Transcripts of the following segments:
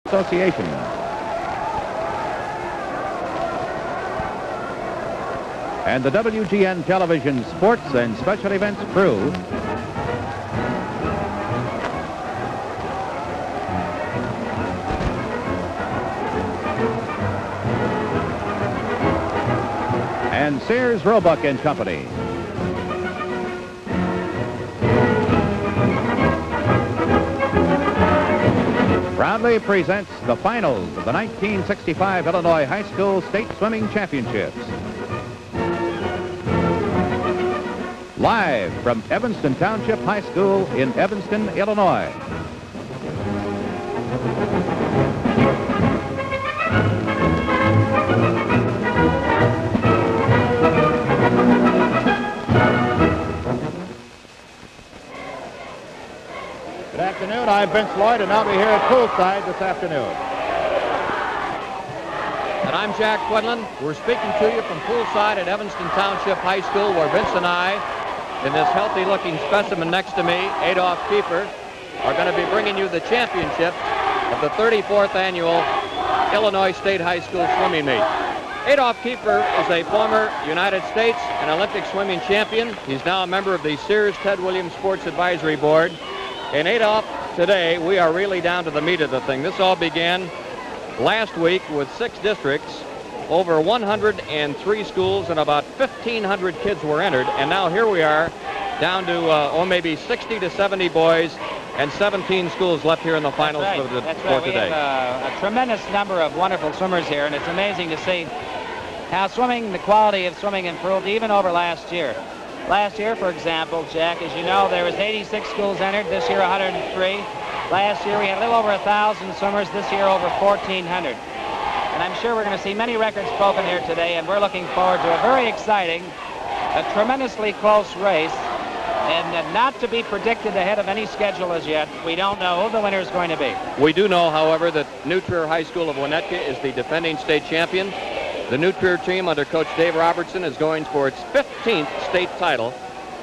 Association. And the WGN Television Sports and Special Events crew and Sears, Roebuck and Company. Proudly presents the finals of the 1965 Illinois High School State Swimming Championships. Live from Evanston Township High School in Evanston, Illinois. Good afternoon, I'm Vince Lloyd, and I'll be here at poolside this afternoon. And I'm Jack Quinlan. We're speaking to you from poolside at Evanston Township High School, where Vince and I, in this healthy-looking specimen next to me, Adolph Kiefer, are going to be bringing you the championship of the 34th annual Illinois State High School Swimming Meet. Adolph Kiefer is a former United States and Olympic swimming champion. He's now a member of the Sears Ted Williams Sports Advisory Board. And Adolph, today we are really down to the meat of the thing. This all began last week with 6 districts, over 103 schools, and about 1,500 kids were entered. And now here we are down to maybe 60 to 70 boys and 17 schools left here in the finals for today. We have a tremendous number of wonderful swimmers here, and it's amazing to see how the quality of swimming improved even over last year. Last year, for example, Jack, as you know, there was 86 schools entered. This year, 103. Last year, we had a little over 1,000 swimmers. This year, over 1,400. And I'm sure we're going to see many records broken here today, and we're looking forward to a very exciting, a tremendously close race, and not to be predicted ahead of any schedule as yet. We don't know who the winner is going to be. We do know, however, that New Trier High School of Winnetka is the defending state champion. The New Trier team under Coach Dave Robertson is going for its 15th state title.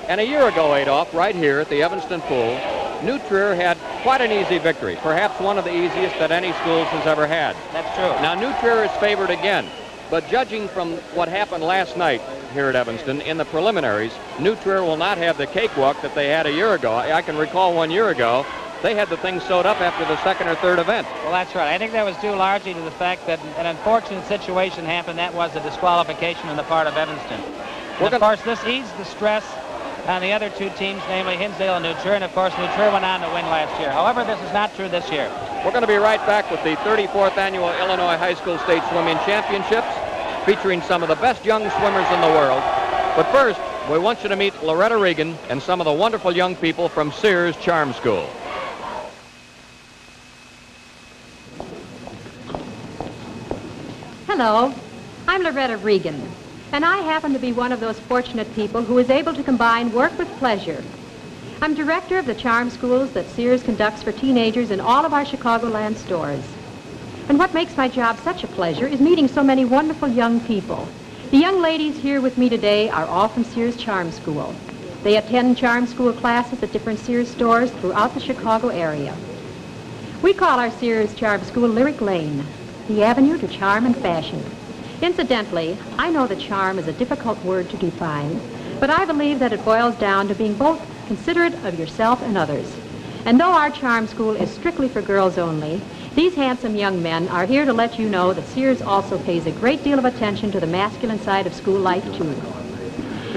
And a year ago, Adolph, right here at the Evanston Pool, New Trier had quite an easy victory, perhaps one of the easiest that any schools has ever had. That's true. Now, New Trier is favored again, but judging from what happened last night here at Evanston in the preliminaries, New Trier will not have the cakewalk that they had a year ago. I can recall 1 year ago, they had the thing sewed up after the second or third event. Well, that's right. I think that was due largely to the fact that an unfortunate situation happened. That was a disqualification on the part of Evanston. And of course, this eased the stress on the other 2 teams, namely Hinsdale and New Trier, and of course, New Trier went on to win last year. However, this is not true this year. We're going to be right back with the 34th annual Illinois High School State Swimming Championships, featuring some of the best young swimmers in the world. But first, we want you to meet Loretta Regan and some of the wonderful young people from Sears Charm School. Hello, I'm Loretta Regan, and I happen to be one of those fortunate people who is able to combine work with pleasure. I'm director of the charm schools that Sears conducts for teenagers in all of our Chicagoland stores. And what makes my job such a pleasure is meeting so many wonderful young people. The young ladies here with me today are all from Sears Charm School. They attend charm school classes at different Sears stores throughout the Chicago area. We call our Sears Charm School Lyric Lane, the avenue to charm and fashion. Incidentally, I know that charm is a difficult word to define, but I believe that it boils down to being both considerate of yourself and others. And though our charm school is strictly for girls only, these handsome young men are here to let you know that Sears also pays a great deal of attention to the masculine side of school life, too.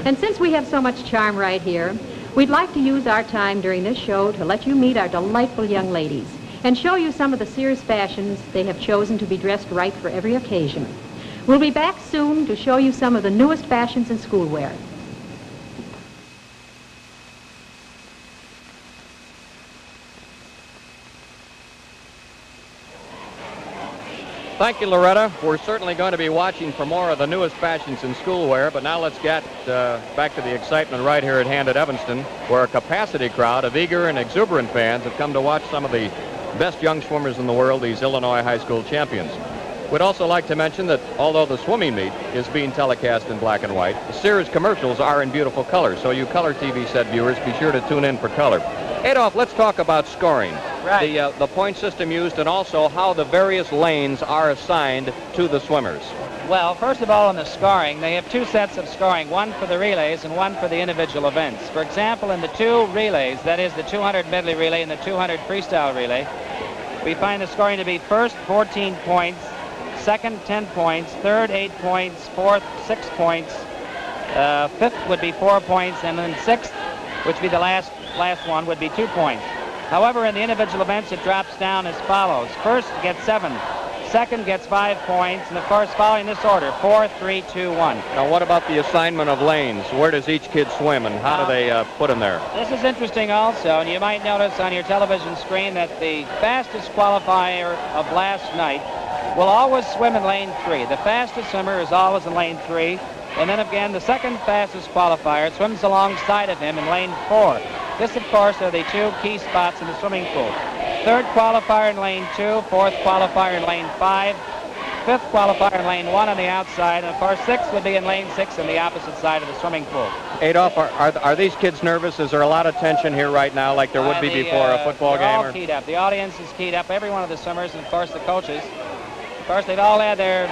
And since we have so much charm right here, we'd like to use our time during this show to let you meet our delightful young ladies and show you some of the Sears fashions they have chosen to be dressed right for every occasion. We'll be back soon to show you some of the newest fashions in schoolwear. Thank you, Loretta. We're certainly going to be watching for more of the newest fashions in schoolwear, but now let's get back to the excitement right here at hand at Evanston, where a capacity crowd of eager and exuberant fans have come to watch some of the best young swimmers in the world, these Illinois high school champions. We'd also like to mention that although the swimming meet is being telecast in black and white, the Sears commercials are in beautiful color, so you color TV set viewers, be sure to tune in for color. Adolph, let's talk about scoring. Right. The point system used, and also how the various lanes are assigned to the swimmers. Well, first of all, in the scoring, they have two sets of scoring, one for the relays and one for the individual events. For example, in the two relays, that is the 200 medley relay and the 200 freestyle relay, we find the scoring to be first 14 points, second 10 points, third 8 points, fourth 6 points, fifth would be 4 points, and then sixth, which would be the last one, would be 2 points. However, in the individual events, it drops down as follows. First gets 7. Second gets 5 points, and of course, following this order, 4, 3, 2, 1. Now, what about the assignment of lanes? Where does each kid swim, and how do they put them there? This is interesting also, and you might notice on your television screen that the fastest qualifier of last night will always swim in lane 3. The fastest swimmer is always in lane 3, and then again, the second fastest qualifier swims alongside of him in lane 4. This, of course, are the two key spots in the swimming pool. Third qualifier in lane 2, fourth qualifier in lane 5, fifth qualifier in lane 1 on the outside, and of course sixth would be in lane 6 on the opposite side of the swimming pool. Adolph, are these kids nervous? Is there a lot of tension here right now like there would be before a football game? They're all keyed up. The audience is keyed up, every one of the swimmers, and of course the coaches. Of course, they've all had their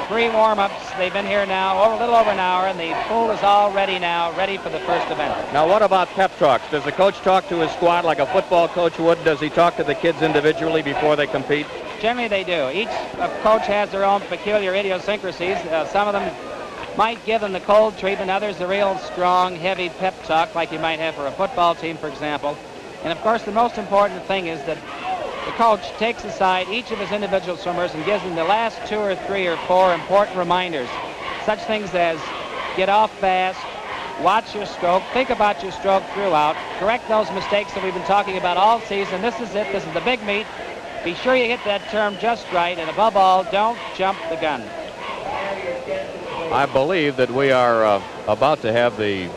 3 warm-ups. They've been here now a little over an hour, and the pool is all ready now, ready for the first event. Now, what about pep talks? Does the coach talk to his squad like a football coach would? Does he talk to the kids individually before they compete? Generally, they do. Each coach has their own peculiar idiosyncrasies. Some of them might give them the cold treatment, others the real strong, heavy pep talk like you might have for a football team, for example. And, of course, the most important thing is that the coach takes aside each of his individual swimmers and gives them the last 2 or 3 or 4 important reminders. Such things as get off fast, watch your stroke, think about your stroke throughout, correct those mistakes that we've been talking about all season. This is it. This is the big meet. Be sure you hit that term just right, and above all, don't jump the gun. I believe that we are about to have the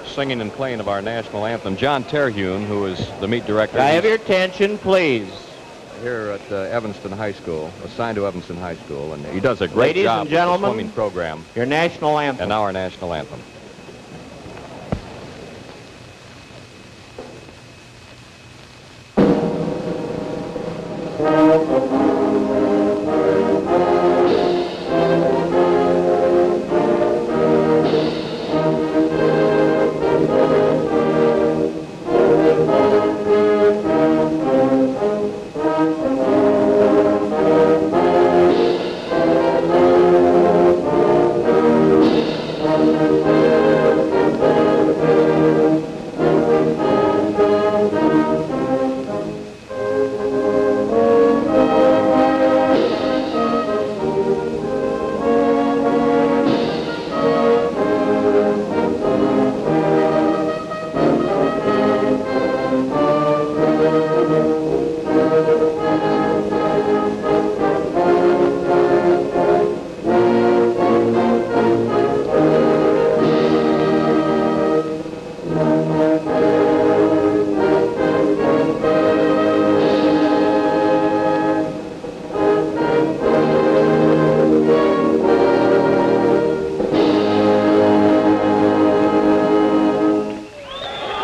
singing and playing of our national anthem. John Terhune, who is the meet director. I have your attention, please. Here at Evanston High School, assigned to Evanston High School, and he does a great Ladies job and gentlemen, with the swimming program. Your national anthem. And now our national anthem.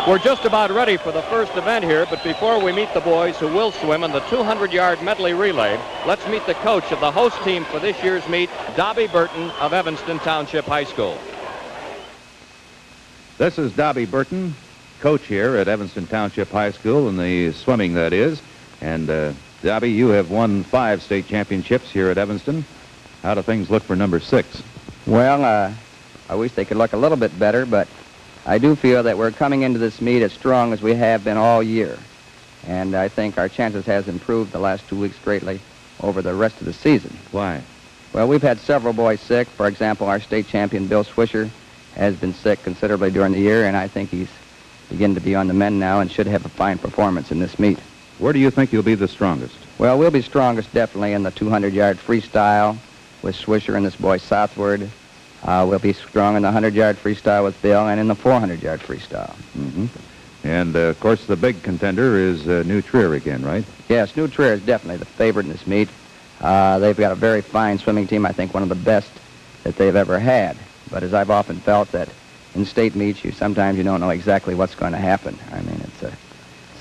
We're just about ready for the first event here, but before we meet the boys who will swim in the 200-yard medley relay, let's meet the coach of the host team for this year's meet, Dobby Burton of Evanston Township High School. This is Dobby Burton, coach here at Evanston Township High School in the swimming, that is. And, Dobby, you have won 5 state championships here at Evanston. How do things look for number 6? Well, I wish they could look a little bit better, but I do feel that we're coming into this meet as strong as we have been all year. And I think our chances has improved the last 2 weeks greatly over the rest of the season. Why? Well, we've had several boys sick. For example, our state champion, Bill Swisher, has been sick considerably during the year, and I think he's beginning to be on the mend now and should have a fine performance in this meet. Where do you think you'll be the strongest? Well, we'll be strongest definitely in the 200-yard freestyle with Swisher and this boy Southward. We'll be strong in the 100-yard freestyle with Bill and in the 400-yard freestyle. Mm-hmm. And, of course, the big contender is New Trier again, right? Yes, New Trier is definitely the favorite in this meet. They've got a very fine swimming team, I think one of the best that they've ever had. But as I've often felt that in state meets, sometimes you don't know exactly what's going to happen. I mean, it's a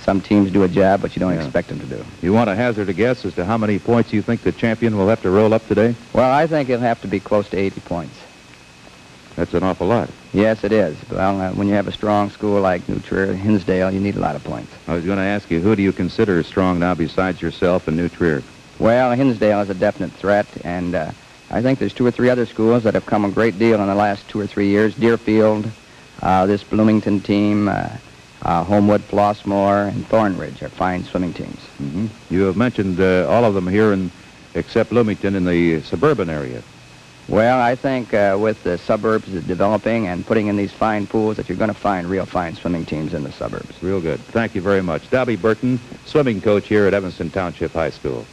some teams do a job, but you don't Yeah. expect them to do. You want to hazard a guess as to how many points you think the champion will have to roll up today? Well, I think it'll have to be close to 80 points. That's an awful lot. Yes, it is. Well, when you have a strong school like New Trier, Hinsdale, you need a lot of points. I was going to ask you, who do you consider strong now besides yourself and New Trier? Well, Hinsdale is a definite threat, and I think there's 2 or 3 other schools that have come a great deal in the last 2 or 3 years. Deerfield, this Bloomington team, Homewood, Flossmoor, and Thornridge are fine swimming teams. Mm-hmm. You have mentioned all of them here, except Bloomington, in the suburban area. Well, I think with the suburbs developing and putting in these fine pools that you're going to find real fine swimming teams in the suburbs. Real good. Thank you very much. Dobby Burton, swimming coach here at Evanston Township High School.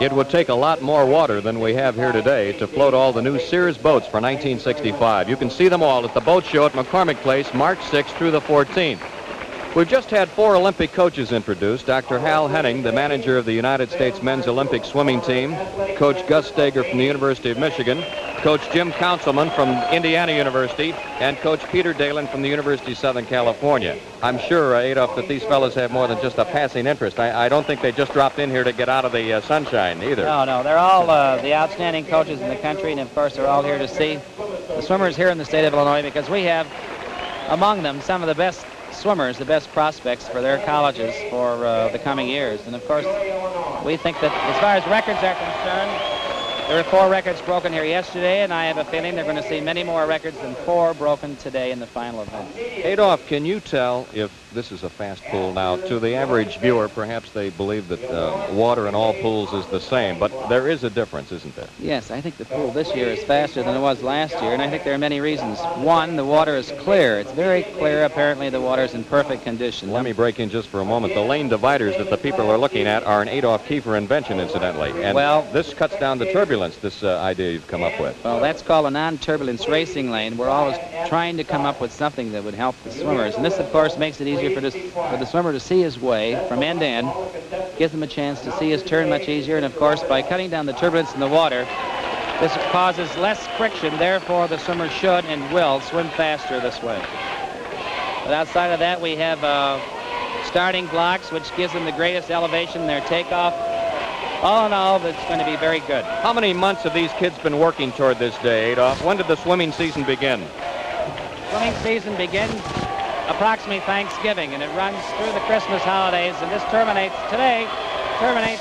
It would take a lot more water than we have here today to float all the new Sears boats for 1965. You can see them all at the boat show at McCormick Place, March 6th through the 14th. We've just had 4 Olympic coaches introduced. Dr. Hal Henning, the manager of the United States men's Olympic swimming team, Coach Gus Steger from the University of Michigan, Coach Jim Councilman from Indiana University, and Coach Peter Dalen from the University of Southern California. I'm sure, Adolph, that these fellows have more than just a passing interest. I don't think they just dropped in here to get out of the sunshine either. No, they're all the outstanding coaches in the country, and of course they're all here to see the swimmers here in the state of Illinois, because we have among them some of the best swimmers, the best prospects for their colleges for the coming years. And of course, we think that as far as records are concerned, there were 4 records broken here yesterday, and I have a feeling they're going to see many more records than 4 broken today in the final event. Adolph, can you tell if this is a fast pool now? To the average viewer, perhaps they believe that water in all pools is the same, but there is a difference, isn't there? Yes, I think the pool this year is faster than it was last year, and I think there are many reasons. One, the water is clear. It's very clear. Apparently, the water is in perfect condition. Let me break in just for a moment. The lane dividers that the people are looking at are an Adolph Kiefer invention, incidentally. And this cuts down the turbulence, this idea you've come up with. Well, that's called a non-turbulence racing lane. We're always trying to come up with something that would help the swimmers. And this, of course, makes it easier for the swimmer to see his way from end to end, gives him a chance to see his turn much easier. And, of course, by cutting down the turbulence in the water, this causes less friction. Therefore, the swimmer should and will swim faster this way. But outside of that, we have starting blocks, which gives them the greatest elevation in their takeoff. All in all, it's going to be very good. How many months have these kids been working toward this day, Adolph? When did the swimming season begin? Swimming season begins approximately Thanksgiving, and it runs through the Christmas holidays, and this terminates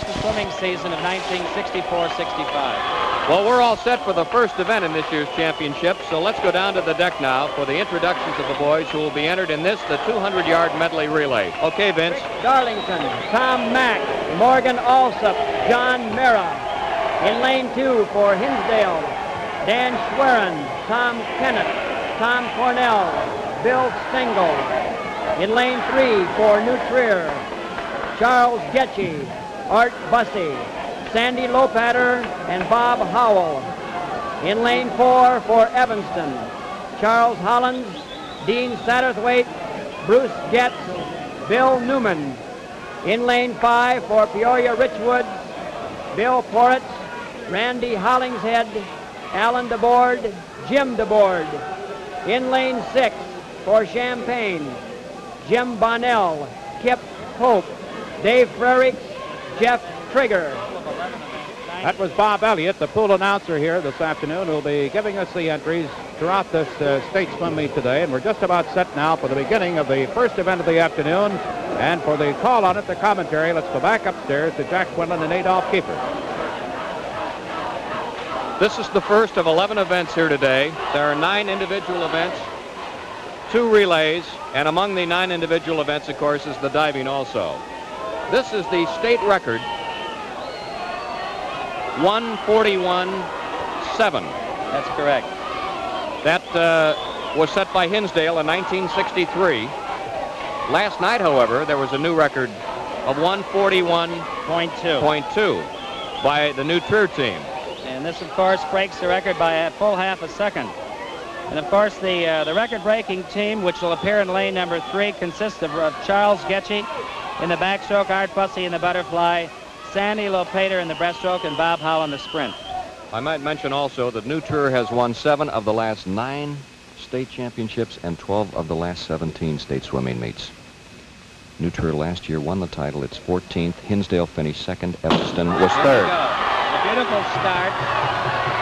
the swimming season of 1964-65. Well, we're all set for the first event in this year's championship, so let's go down to the deck now for the introductions of the boys who will be entered in this, the 200-yard medley relay. Okay, Vince. Darlington, Tom Mack, Morgan Alsop, John Mera. In lane 2 for Hinsdale, Dan Schwerin, Tom Kennett, Tom Cornell, Bill Stengel. In lane 3 for New Trier, Charles Getchy, Art Bussey, Sandy Lopatter, and Bob Howell. In lane 4 for Evanston, Charles Hollins, Dean Satterthwaite, Bruce Getz, Bill Newman. In lane 5 for Peoria Richwood, Bill Poritz, Randy Hollingshead, Alan DeBoard, Jim DeBoard. In lane 6 for Champaign, Jim Bonnell, Kip Pope, Dave Frericks, Jeff Trigger. That was Bob Elliott, the pool announcer here this afternoon, who will be giving us the entries throughout this state swim meet today. And we're just about set now for the beginning of the first event of the afternoon. And for the call on it, the commentary, let's go back upstairs to Jack Quinlan and Adolph Kiefer. This is the first of 11 events here today. There are 9 individual events, 2 relays, and among the 9 individual events, of course, is the diving also. This is the state record, 141.7. That's correct. That was set by Hinsdale in 1963. Last night, however, there was a new record of 141.2 by the New Trier team. And this, of course, breaks the record by a full half a second. And, of course, the record-breaking team, which will appear in lane number 3, consists of Charles Getchy in the backstroke, Art Bussey in the butterfly, Sandy Lopater in the breaststroke, and Bob Howell in the sprint. I might mention also that New Trier has won 7 of the last 9 state championships and 12 of the last 17 state swimming meets. New Trier last year won the title. It's 14th. Hinsdale finished second. Evanston was third. A beautiful start.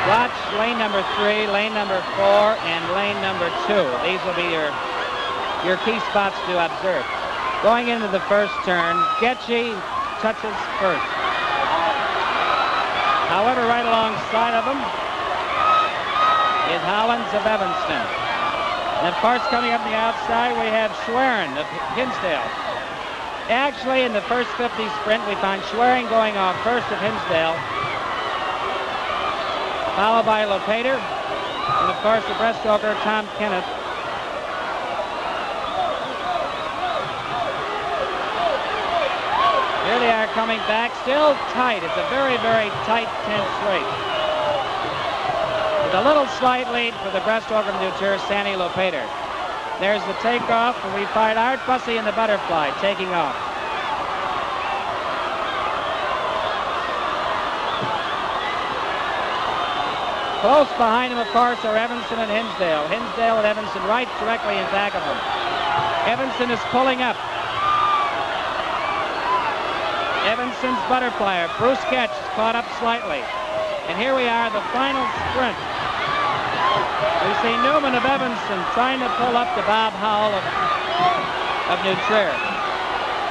Watch lane number 3, lane number 4, and lane number 2. These will be your key spots to observe. Going into the first turn, Getchy touches first. However, right alongside of him is Hollins of Evanston. And of course, coming up the outside, we have Schwerin of Hinsdale. Actually, in the first 50 sprint, we find Schwerin going off first of Hinsdale, followed by Lopater, and of course the breaststroker Tom Kenneth. Here they are coming back, still tight. It's a very, very tight, tense race. With a little slight lead for the breaststroker from New Trier, Sandy Lopater. There's the takeoff, and we find Art Bussey in the butterfly taking off. Close behind him, of course, are Evanston and Hinsdale. Hinsdale and Evanston right directly in back of him. Evanston is pulling up. Evanston's butterflyer, Bruce Getch, caught up slightly. And here we are, the final sprint. We see Newman of Evanston trying to pull up to Bob Howell of New Trier.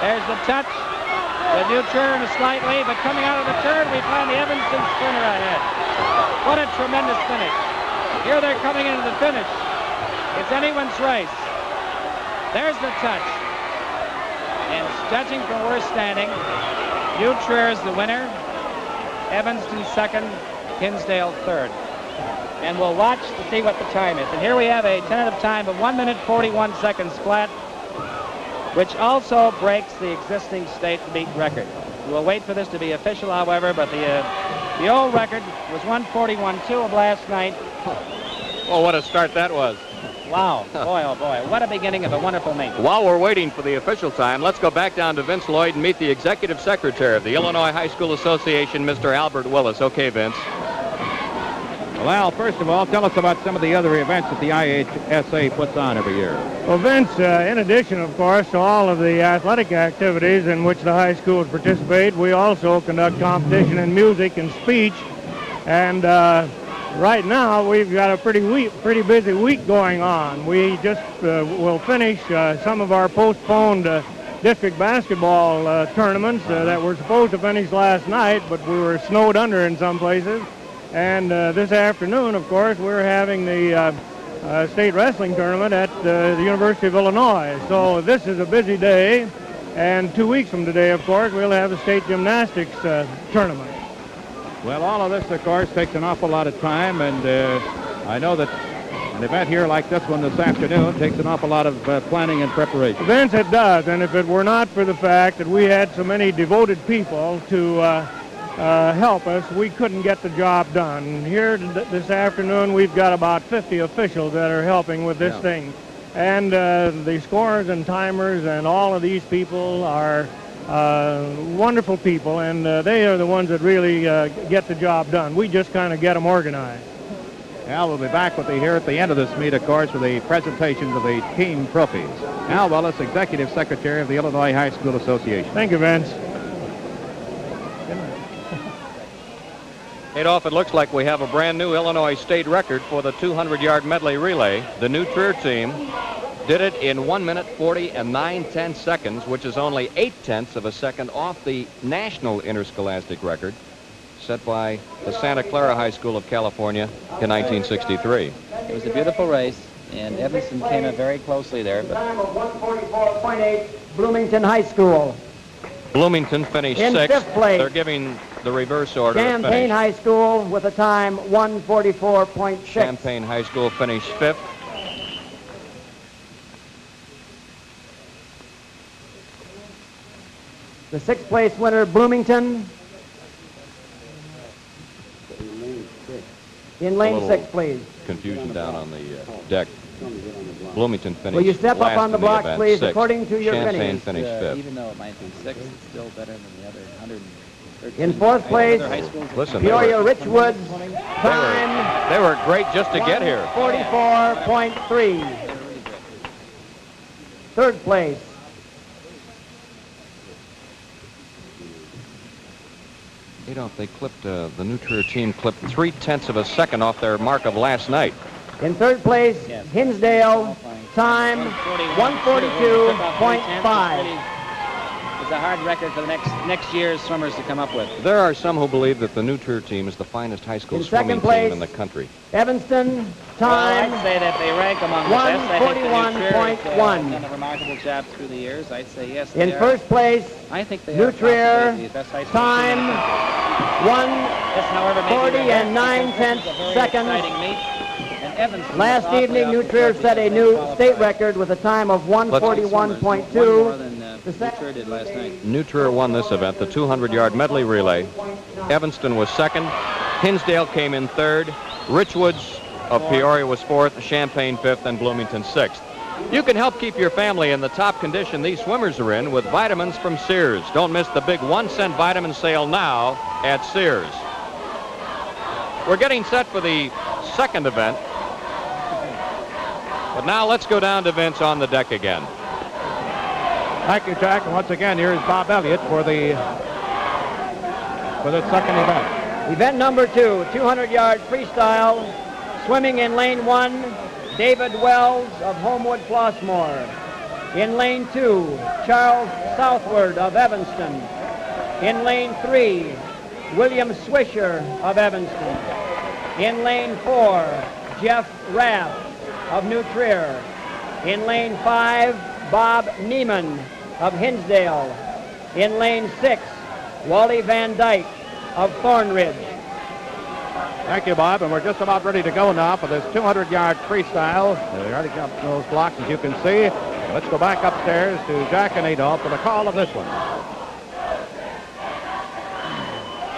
There's the touch. The New Trier in a slight lead, but coming out of the turn, we find the Evanston sprinter ahead. What a tremendous finish. Here they're coming into the finish. It's anyone's race. There's the touch. And judging from where we're standing, New Trier is the winner, Evanston second, Hinsdale third. And we'll watch to see what the time is. And here we have a tentative time of 1 minute 41 seconds flat, which also breaks the existing state meet record. We'll wait for this to be official, however, but the old record was 1:41.2 of last night. Well, what a start that was. Wow, boy, oh boy, what a beginning of a wonderful meet. While we're waiting for the official time, let's go back down to Vince Lloyd and meet the executive secretary of the Illinois High School Association, Mr. Albert Willis. Okay, Vince. Well, Al, first of all, tell us about some of the other events that the IHSA puts on every year. Well, Vince, in addition, of course, to all of the athletic activities in which the high schools participate, we also conduct competition in music and speech. And right now, we've got a pretty busy week going on. We just will finish some of our postponed district basketball tournaments that were supposed to finish last night, but we were snowed under in some places. And this afternoon, of course, we're having the state wrestling tournament at the University of Illinois. So this is a busy day. And 2 weeks from today, of course, we'll have the state gymnastics tournament. Well, all of this, of course, takes an awful lot of time, and I know that an event here like this one this afternoon takes an awful lot of planning and preparation. Vince, it does, and if it were not for the fact that we had so many devoted people to help us, we couldn't get the job done. Here this afternoon, we've got about 50 officials that are helping with this thing. And the scorers and timers and all of these people are wonderful people, and they are the ones that really get the job done. We just kind of get them organized. Al will be back with you here at the end of this meet, of course, with the presentations of the team trophies. Al Willis, Executive Secretary of the Illinois High School Association. Thank you, Vince. Adolph, it looks like we have a brand new Illinois state record for the 200-yard medley relay. The New Trier team did it in 1 minute 40 and 9/10 seconds, which is only 0.8 of a second off the national interscholastic record set by the Santa Clara High School of California in 1963. It was a beautiful race, and Evanston came up very closely there. But Time of 144.8, Bloomington High School. Bloomington finished In sixth. fifth place. They're giving the reverse order of Champaign finish. High School with a time 144.6. Champaign High School finished fifth. The sixth place winner, Bloomington. In lane 6, please. Confusion down on the deck. Bloomington finished Will you step last up on the in block, event, please, sixth. according to your Champaign finish? finished fifth. even though it might be 6th, it's still better than the other In fourth place, Listen, Peoria Richwoods, time They were great just to get here. 44.3. Third place, Adolph, they clipped, the New Trier team clipped 0.3 of a second off their mark of last night. in third place, Hinsdale, time 142.5. It's a hard record for the next year's swimmers to come up with. There are some who believe that the New Trier team is the finest high school In swimming second place, team in the country. Evanston, Well, time I'd say that they rank among the best. I think the New Trier has 141.1. done a remarkable job through the years. I'd say yes. In they are. first place, I think they New are Trier, possibly the best high school time team in the country. This, however, may be 140 the and best because 9 this is a very seconds. exciting meet. And Evanston Last was awfully evening, New awfully Trier close set a because new they state qualified. record with a time of One more 141.2. than New Trier did last night. New Trier won this event, the 200-yard medley relay. Evanston was second. Hinsdale came in third. Richwoods of Peoria was fourth. Champaign fifth, and Bloomington sixth. You can help keep your family in the top condition these swimmers are in with vitamins from Sears. Don't miss the big 1-cent vitamin sale now at Sears. We're getting set for the second event. But now let's go down to Vince on the deck again. Thank you, Jack. And once again, here's Bob Elliott for the second event. Event number 2, 200-yard freestyle. Swimming in lane 1, David Wells of Homewood Flossmoor. In lane 2, Charles Southward of Evanston. In lane 3, William Swisher of Evanston. In lane 4, Jeff Raff of New Trier. In lane 5, Bob Neiman of Hinsdale. In lane 6, Wally Van Dyke of Thornridge. Thank you, Bob. And we're just about ready to go now for this 200-yard freestyle. They already jumped those blocks, as you can see. Let's go back upstairs to Jack and Adolph for the call of this one.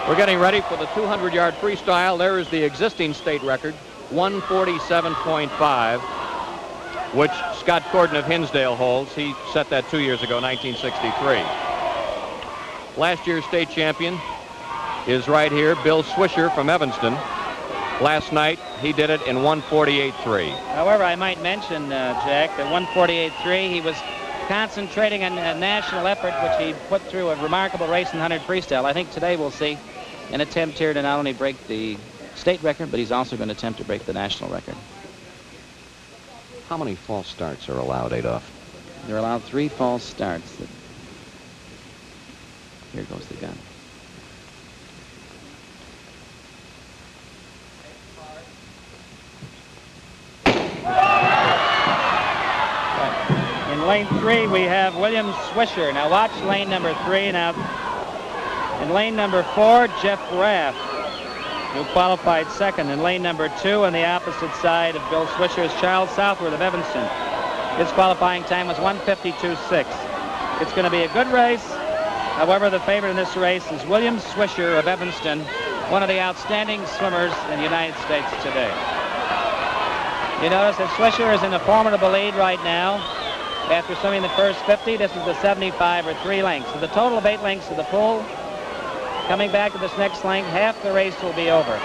We're getting ready for the 200-yard freestyle. There is the existing state record, 147.5, which Scott Corden of Hinsdale holds. He set that 2 years ago, 1963. Last year's state champion is right here, Bill Swisher from Evanston. Last night, he did it in 148.3. However, I might mention, Jack, that 148.3, he was concentrating on a national effort, which he put through a remarkable race in 100 freestyle. I think today we'll see an attempt here to not only break the state record, but he's also going to attempt to break the national record. How many false starts are allowed, Adolph? They're allowed 3 false starts. Here goes the gun. In lane 3, we have William Swisher. Now watch lane number 3. Now, in lane number 4, Jeff Raff, who qualified second. In lane number 2, on the opposite side of Bill Swisher, is Charles Southworth of Evanston. His qualifying time was 1:52.6. It's going to be a good race. However, the favorite in this race is William Swisher of Evanston, one of the outstanding swimmers in the United States today. You notice that Swisher is in a formidable lead right now. After swimming the first 50, this is the 75 or 3 lengths. So the total of 8 lengths of the pool. Coming back to this next length, half the race will be over.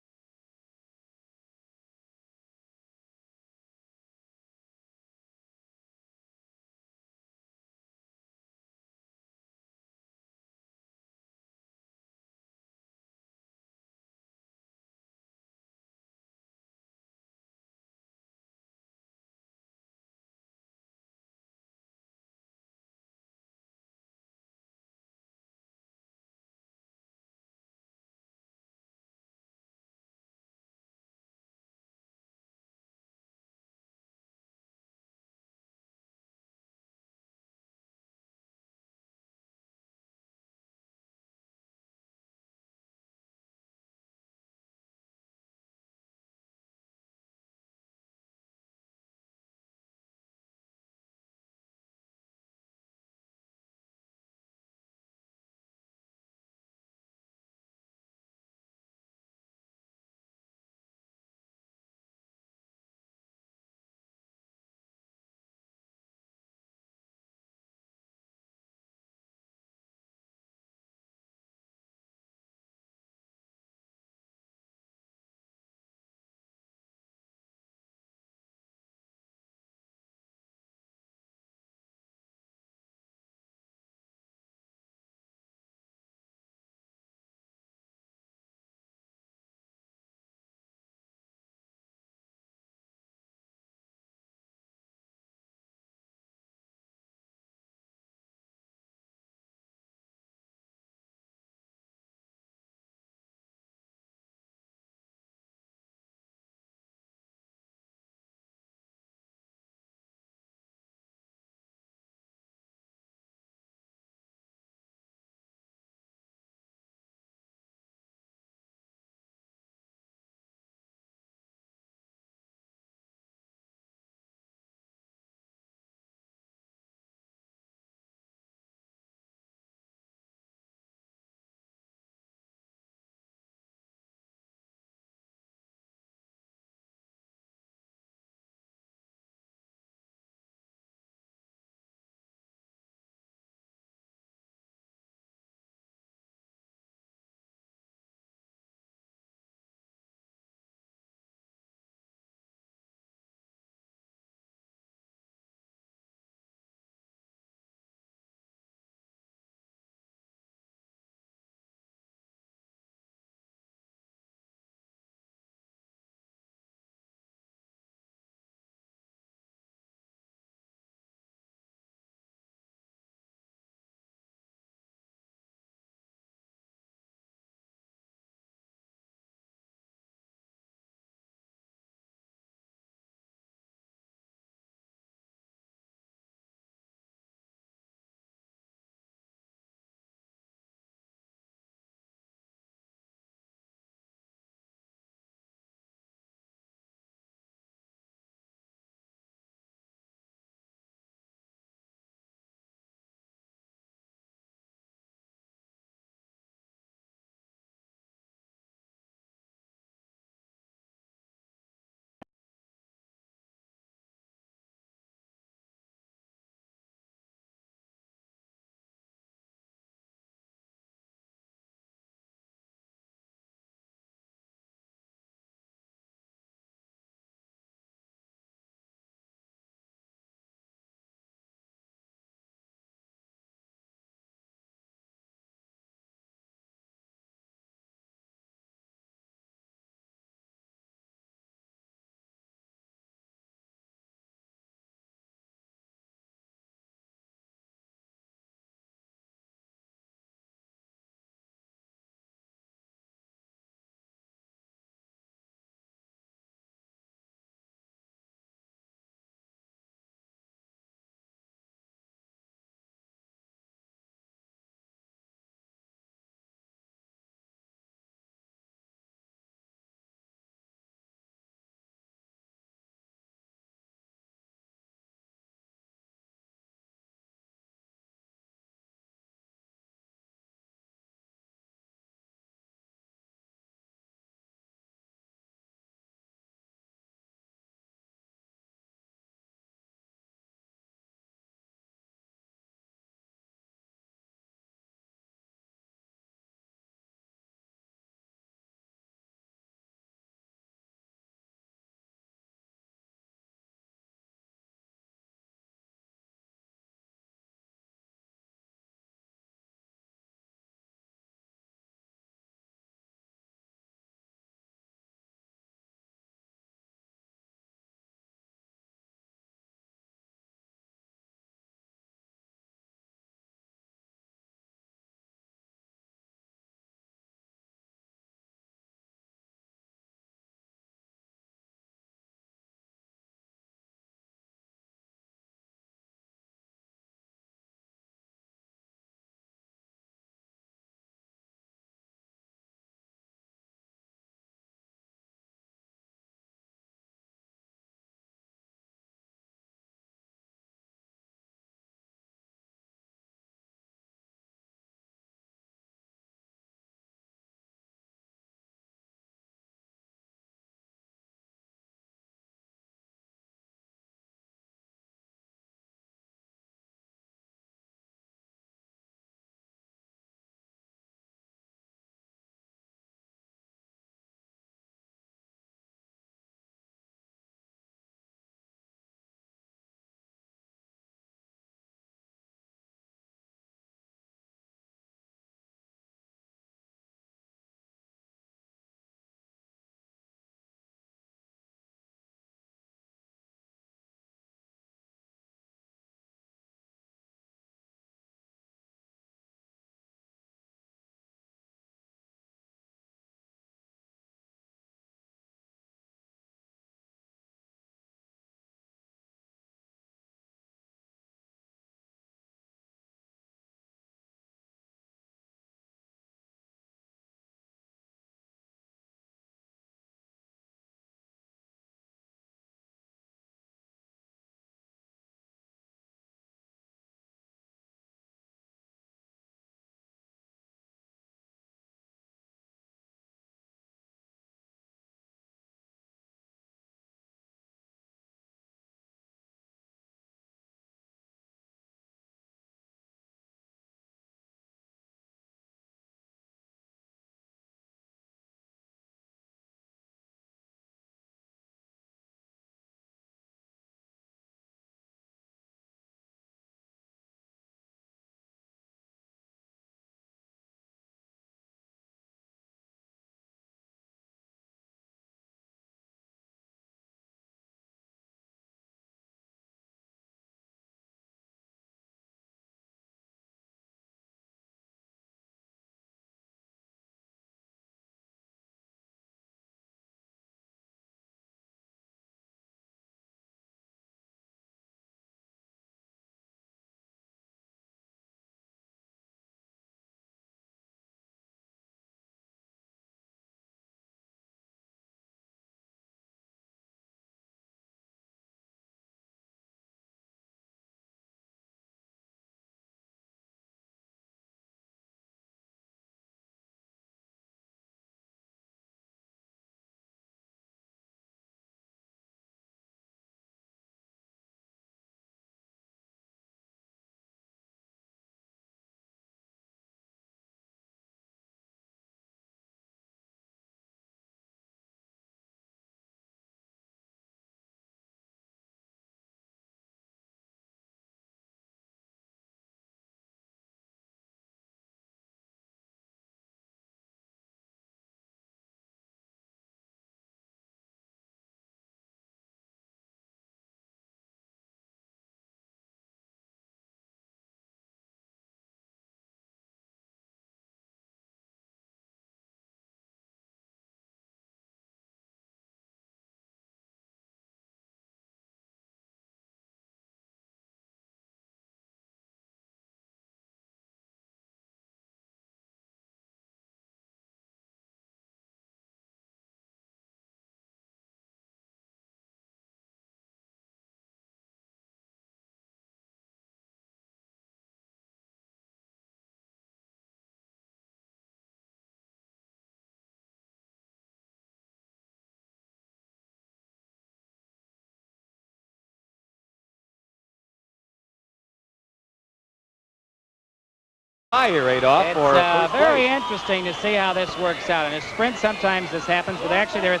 high here, Adolph. It's for first very place. interesting to see how this works out. In a sprint, sometimes this happens, but actually there are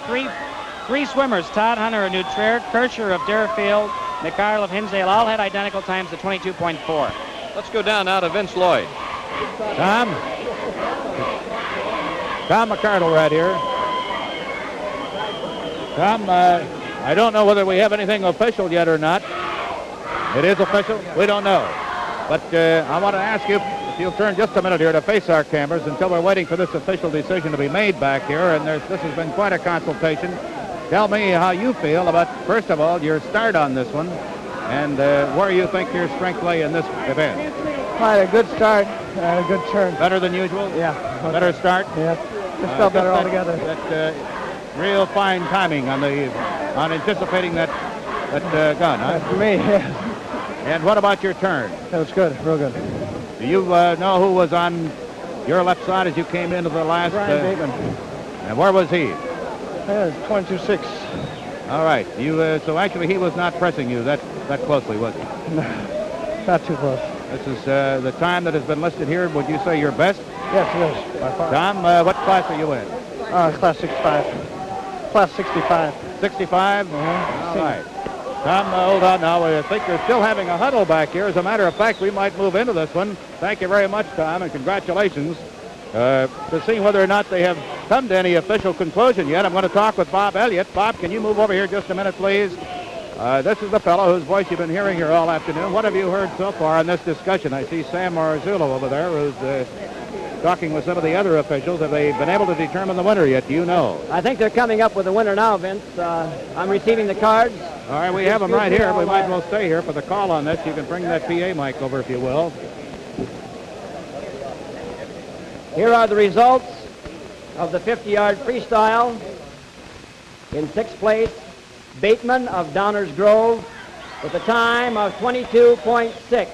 three swimmers. Todd Hunter of New Trier, Kircher of Deerfield, McCarl of Hinsdale, all had identical times of 22.4. Let's go down now to Vince Lloyd. Tom McCardle right here. Tom, I don't know whether we have anything official yet or not. It is official? We don't know. But I want to ask you if you'll turn just a minute here to face our cameras until we're waiting for this official decision to be made back here. And this has been quite a consultation. Tell me how you feel about, first of all, your start on this one and where you think your strength lay in this event. I had a good start, a good turn. Better than usual? Yeah. Better start? Yeah. Just felt better altogether. That real fine timing on anticipating that gun, huh? For me, yeah. And what about your turn? That was good, real good. Do you know who was on your left side as you came into the last? Brian Bateman. And where was he? Yeah, 22.6. All right. So actually he was not pressing you that closely, was he? No, not too close. This is the time that has been listed here. Would you say your best? Yes, it is, by far. Tom, what class are you in? Class 65. Class 65. 65? All right. Tom, hold on now. I think they're still having a huddle back here. As a matter of fact, we might move into this one. Thank you very much, Tom, and congratulations. To see whether or not they have come to any official conclusion yet, I'm going to talk with Bob Elliott. Bob, can you move over here just a minute, please? This is the fellow whose voice you've been hearing here all afternoon. What have you heard so far in this discussion? I see Sam Marzullo over there who's talking with some of the other officials. Have they been able to determine the winner yet? Do you know? I think they're coming up with a winner now, Vince. I'm receiving the cards. All right, we have them right here. We might as well stay here for the call on this. You can bring that PA mic over if you will. Here are the results of the 50-yard freestyle. In sixth place, Bateman of Downers Grove with a time of 22.6.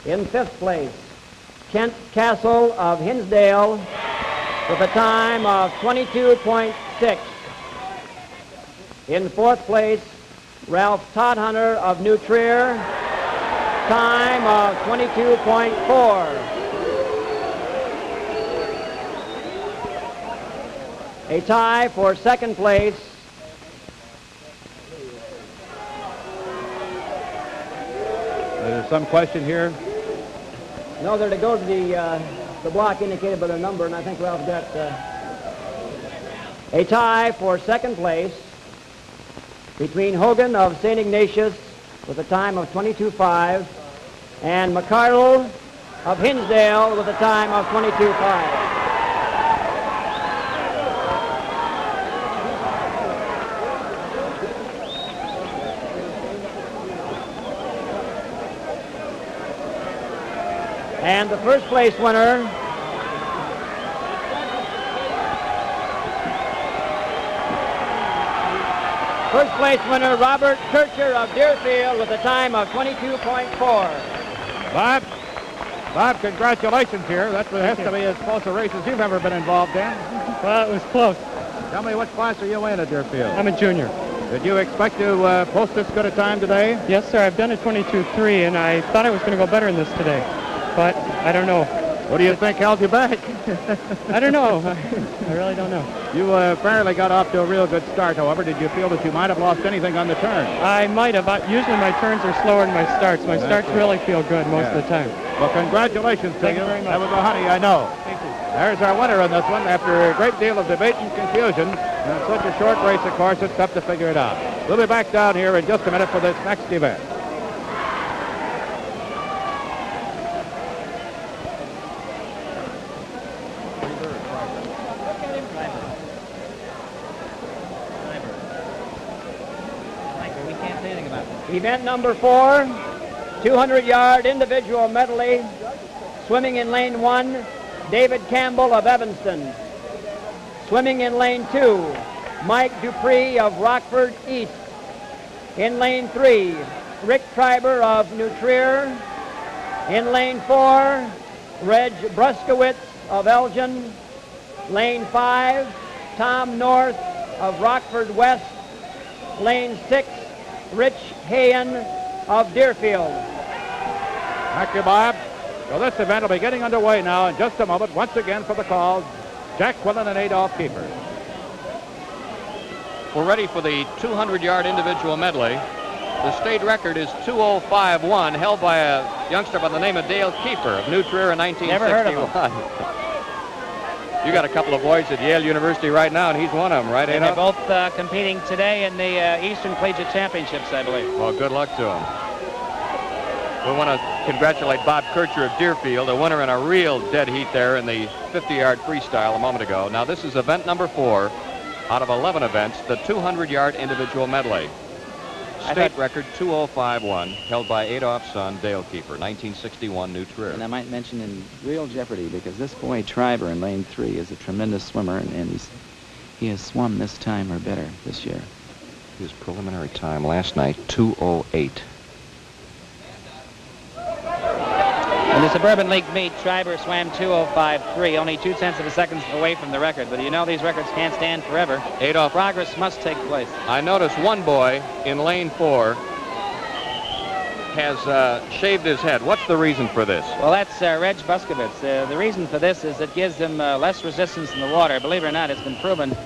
In fifth place, Kent Castle of Hinsdale with a time of 22.6. In fourth place, Ralph Todhunter of New Trier, time of 22.4. A tie for second place. There's some question here. No, they're to go to the block indicated by the number, and I think Ralph got a tie for second place between Hogan of St. Ignatius with a time of 22.5 and McCardle of Hinsdale with a time of 22.5. And the first place winner Robert Kircher of Deerfield with a time of 22.4. Bob, congratulations here. That has to be as close a race as you've ever been involved in. Well, it was close. Tell me, what class are you in at Deerfield? I'm a junior. Did you expect to post this good a time today? Yes, sir. I've done a 22.3, and I thought I was going to go better in this today. But I don't know. What do you think held you back? I don't know. I really don't know. You apparently got off to a real good start, however. Did you feel that you might have lost anything on the turn? I might have. Usually my turns are slower than my starts. My starts really feel good most of the time. Well, congratulations to you. Very much. That was a honey, I know. Thank you. There's our winner in this one. After a great deal of debate and confusion, and such a short race, of course, it's tough to figure it out. We'll be back down here in just a minute for this next event. Event number 4, 200-yard individual medley. Swimming in lane 1, David Campbell of Evanston. Swimming in lane 2, Mike Dupree of Rockford East. In lane 3, Rick Treiber of New Trier. In lane 4, Reg Bruskowitz of Elgin. Lane 5, Tom North of Rockford West. Lane 6, Rich Hayen of Deerfield. Thank you, Bob. So this event will be getting underway now in just a moment. Once again for the call, Jack Quillen and Adolph Kiefer. We're ready for the 200-yard individual medley. The state record is 2:05.1, held by a youngster by the name of Dale Kiefer of New Trier in 1961. Never heard of him. You got a couple of boys at Yale University right now, and he's one of them, right, And they're Adolph? both competing today in the Eastern Collegiate Championships, I believe. Well, good luck to them. We want to congratulate Bob Kircher of Deerfield, a winner in a real dead heat there in the 50-yard freestyle a moment ago. Now, this is event number 4 out of 11 events, the 200-yard individual medley. State record 2:05.1, held by Adolph's son, Dale Kiefer, 1961 New Trier. And I might mention in real jeopardy because this boy Triber in lane 3 is a tremendous swimmer, and he has swum this time or better this year. His preliminary time last night, 2:08. In the Suburban League meet, Triber swam 2:05.3, only 0.2 of a second away from the record. But you know these records can't stand forever. Adolph, Progress must take place. I noticed one boy in lane 4 has shaved his head. What's the reason for this? Well, that's Reg Buskovitz. The reason for this is it gives him less resistance in the water. Believe it or not, it's been proven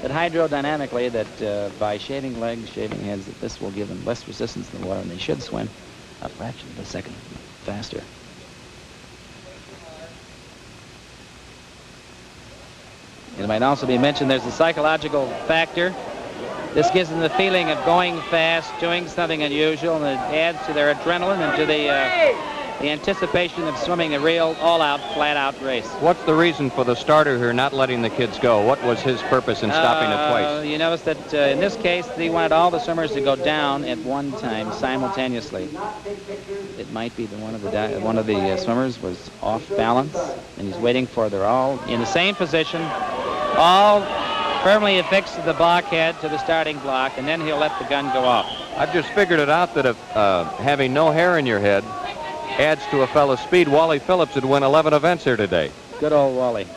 that hydrodynamically that by shaving legs, shaving heads, that this will give them less resistance in the water, and they should swim a fraction of a second faster. It might also be mentioned there's a psychological factor. This gives them the feeling of going fast, doing something unusual, and it adds to their adrenaline and to the anticipation of swimming a real all-out, flat-out race. What's the reason for the starter here not letting the kids go? What was his purpose in stopping it twice? You notice that in this case, he wanted all the swimmers to go down at one time simultaneously. It might be that one of the swimmers was off balance, and he's waiting for they're all in the same position, all firmly affixed to the blockhead, to the starting block, and then he'll let the gun go off. I've just figured it out that if having no hair in your head adds to a fellow's speed, Wally Phillips would win 11 events here today. Good old Wally.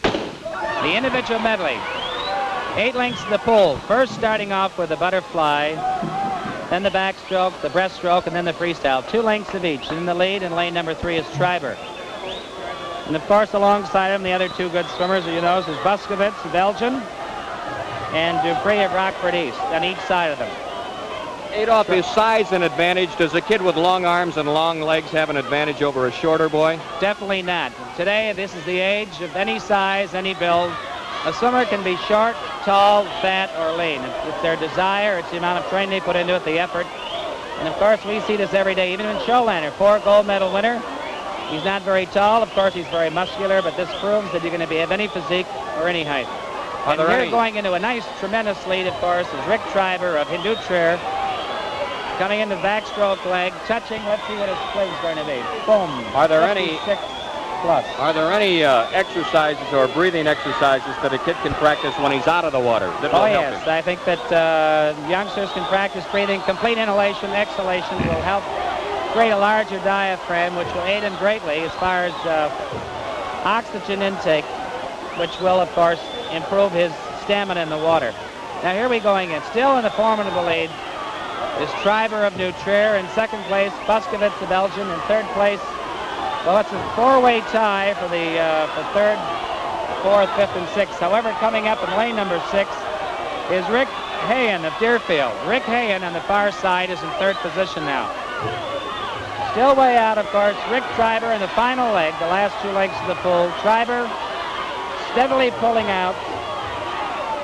The individual medley. 8 lengths of the pool. First starting off with the butterfly, then the backstroke, the breaststroke, and then the freestyle. 2 lengths of each. In the lead in lane number 3 is Triber. And of course, alongside him, the other 2 good swimmers, you know, is Buskovitz, the Belgian, and Dupree of Rockford East on each side of them. Adolph, is size an advantage? Does a kid with long arms and long legs have an advantage over a shorter boy? Definitely not. Today, this is the age of any size, any build. A swimmer can be short, tall, fat, or lean. It's their desire, it's the amount of training they put into it, the effort. And of course, we see this every day, even in Scholander, 4 gold medal winner. He's not very tall. Of course, he's very muscular, but this proves that you're going to have any physique or any height. And here going into a nice, tremendous lead, of course, is Rick Triber of New Trier. Coming into the backstroke leg, touching. Let's see what his split's going to be. Boom. Are there any 56 plus? Are there any exercises or breathing exercises that a kid can practice when he's out of the water? Oh, yes. I think that youngsters can practice breathing. Complete inhalation, exhalation will help create a larger diaphragm, which will aid him greatly as far as oxygen intake, which will, of course, improve his stamina in the water. Now, here we go again. Still in the formidable lead is Triber of New Trier. In second place, Buskovitz, the Belgian. In third place, well, it's a 4-way tie for the for third, fourth, fifth, and sixth. However, coming up in lane number 6 is Rick Hayen of Deerfield. Rick Hayen on the far side is in third position now. Still way out, of course, Rick Triber in the final leg, the last 2 legs of the pool. Triber steadily pulling out.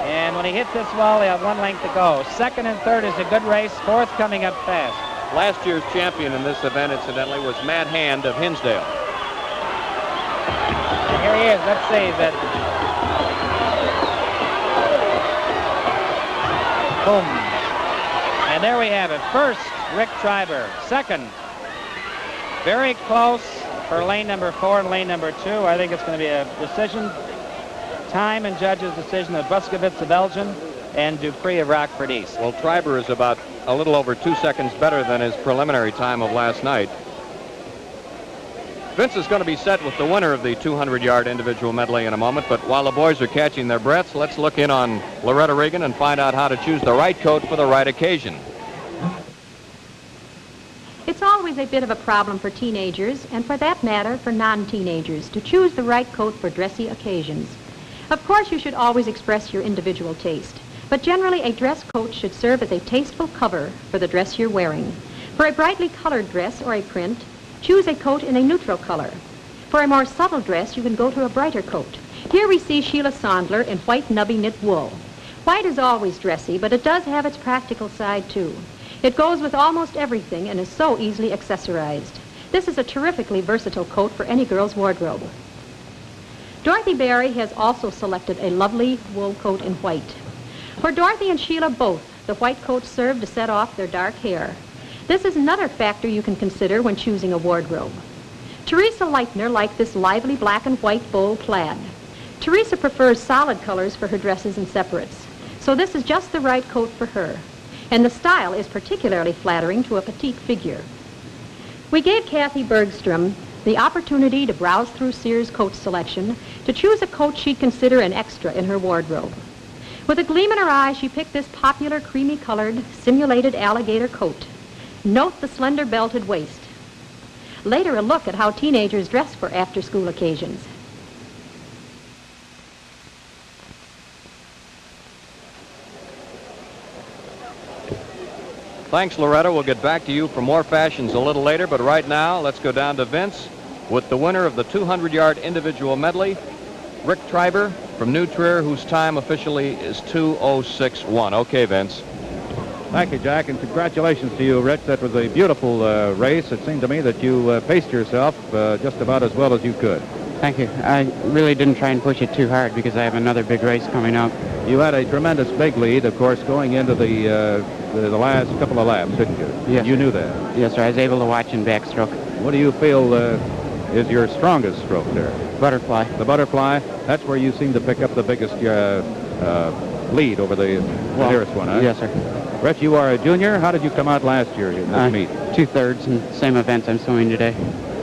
And when he hits this wall, they have 1 length to go. Second and third is a good race. Fourth coming up fast. Last year's champion in this event, incidentally, was Matt Hand of Hinsdale. Here he is. Let's see that. Boom. And there we have it. First, Rick Triber. Second, very close for lane number 4 and lane number 2. I think it's going to be a decision. Time and judge's decision of Buskovitz, the Belgian, and Dupree of Rockford East. Well, Triber is about a little over 2 seconds better than his preliminary time of last night. Vince is going to be set with the winner of the 200-yard individual medley in a moment, but while the boys are catching their breaths, let's look in on Loretta Regan and find out how to choose the right coat for the right occasion. It's always a bit of a problem for teenagers, and for that matter, for non-teenagers, to choose the right coat for dressy occasions. Of course, you should always express your individual taste, but generally a dress coat should serve as a tasteful cover for the dress you're wearing. For a brightly colored dress or a print, choose a coat in a neutral color. For a more subtle dress, you can go to a brighter coat. Here we see Sheila Sondler in white nubby knit wool. White is always dressy, but it does have its practical side, too. It goes with almost everything and is so easily accessorized. This is a terrifically versatile coat for any girl's wardrobe. Dorothy Barry has also selected a lovely wool coat in white. For Dorothy and Sheila both, the white coats serve to set off their dark hair. This is another factor you can consider when choosing a wardrobe. Teresa Leitner liked this lively black and white bold plaid. Teresa prefers solid colors for her dresses and separates, so this is just the right coat for her. And the style is particularly flattering to a petite figure. We gave Kathy Bergstrom the opportunity to browse through Sears' coat selection to choose a coat she'd consider an extra in her wardrobe. With a gleam in her eye, she picked this popular creamy-colored, simulated alligator coat. Note the slender belted waist. Later, a look at how teenagers dress for after-school occasions. Thanks, Loretta. We'll get back to you for more fashions a little later, but right now, let's go down to Vince with the winner of the 200-yard individual medley, Rick Treiber from New Trier, whose time officially is 2:06.1. Okay, Vince. Thank you, Jack, and congratulations to you, Rich. That was a beautiful race. It seemed to me that you paced yourself just about as well as you could. Thank you. I really didn't try and push it too hard because I have another big race coming up. You had a tremendous big lead, of course, going into the last couple of laps, didn't you? Yes. You knew that. Yes, sir. I was able to watch in backstroke. What do you feel is your strongest stroke there? Butterfly. The butterfly. That's where you seem to pick up the biggest lead over the nearest one, huh? Yes, sir. Rich, you are a junior. How did you come out last year in this meet? 2/3 in the same event I'm swimming today.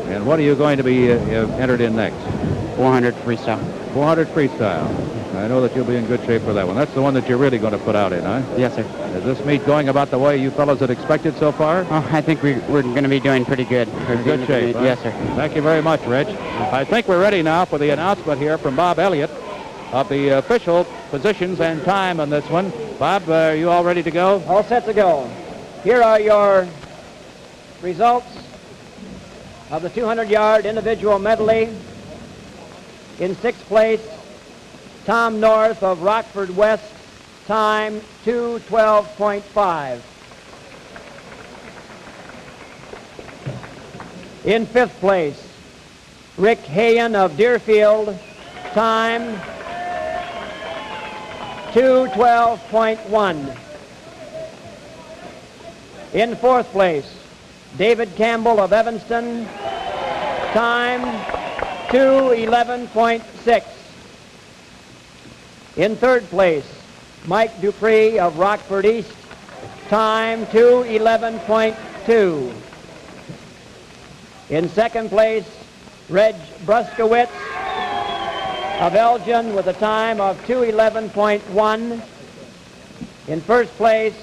And what are you going to be entered in next? 400 freestyle. 400 freestyle. I know that you'll be in good shape for that one. That's the one that you're really going to put out in, huh? Yes, sir. Is this meet going about the way you fellows had expected so far? Oh, I think we're going to be doing pretty good. In good shape, huh? Yes, sir. Thank you very much, Rich. I think we're ready now for the announcement here from Bob Elliott of the official positions and time on this one. Bob, are you all ready to go? All set to go. Here are your results of the 200-yard individual medley. In 6th place, Tom North of Rockford West, time 2:12.5. In 5th place, Rick Hayen of Deerfield, time 2:12.1. In 4th place, David Campbell of Evanston, time 2:11.6. In 3rd place, Mike Dupree of Rockford East, time 2:11.2. In 2nd place, Reg Bruskowitz of Elgin with a time of 2:11.1. In 1st place,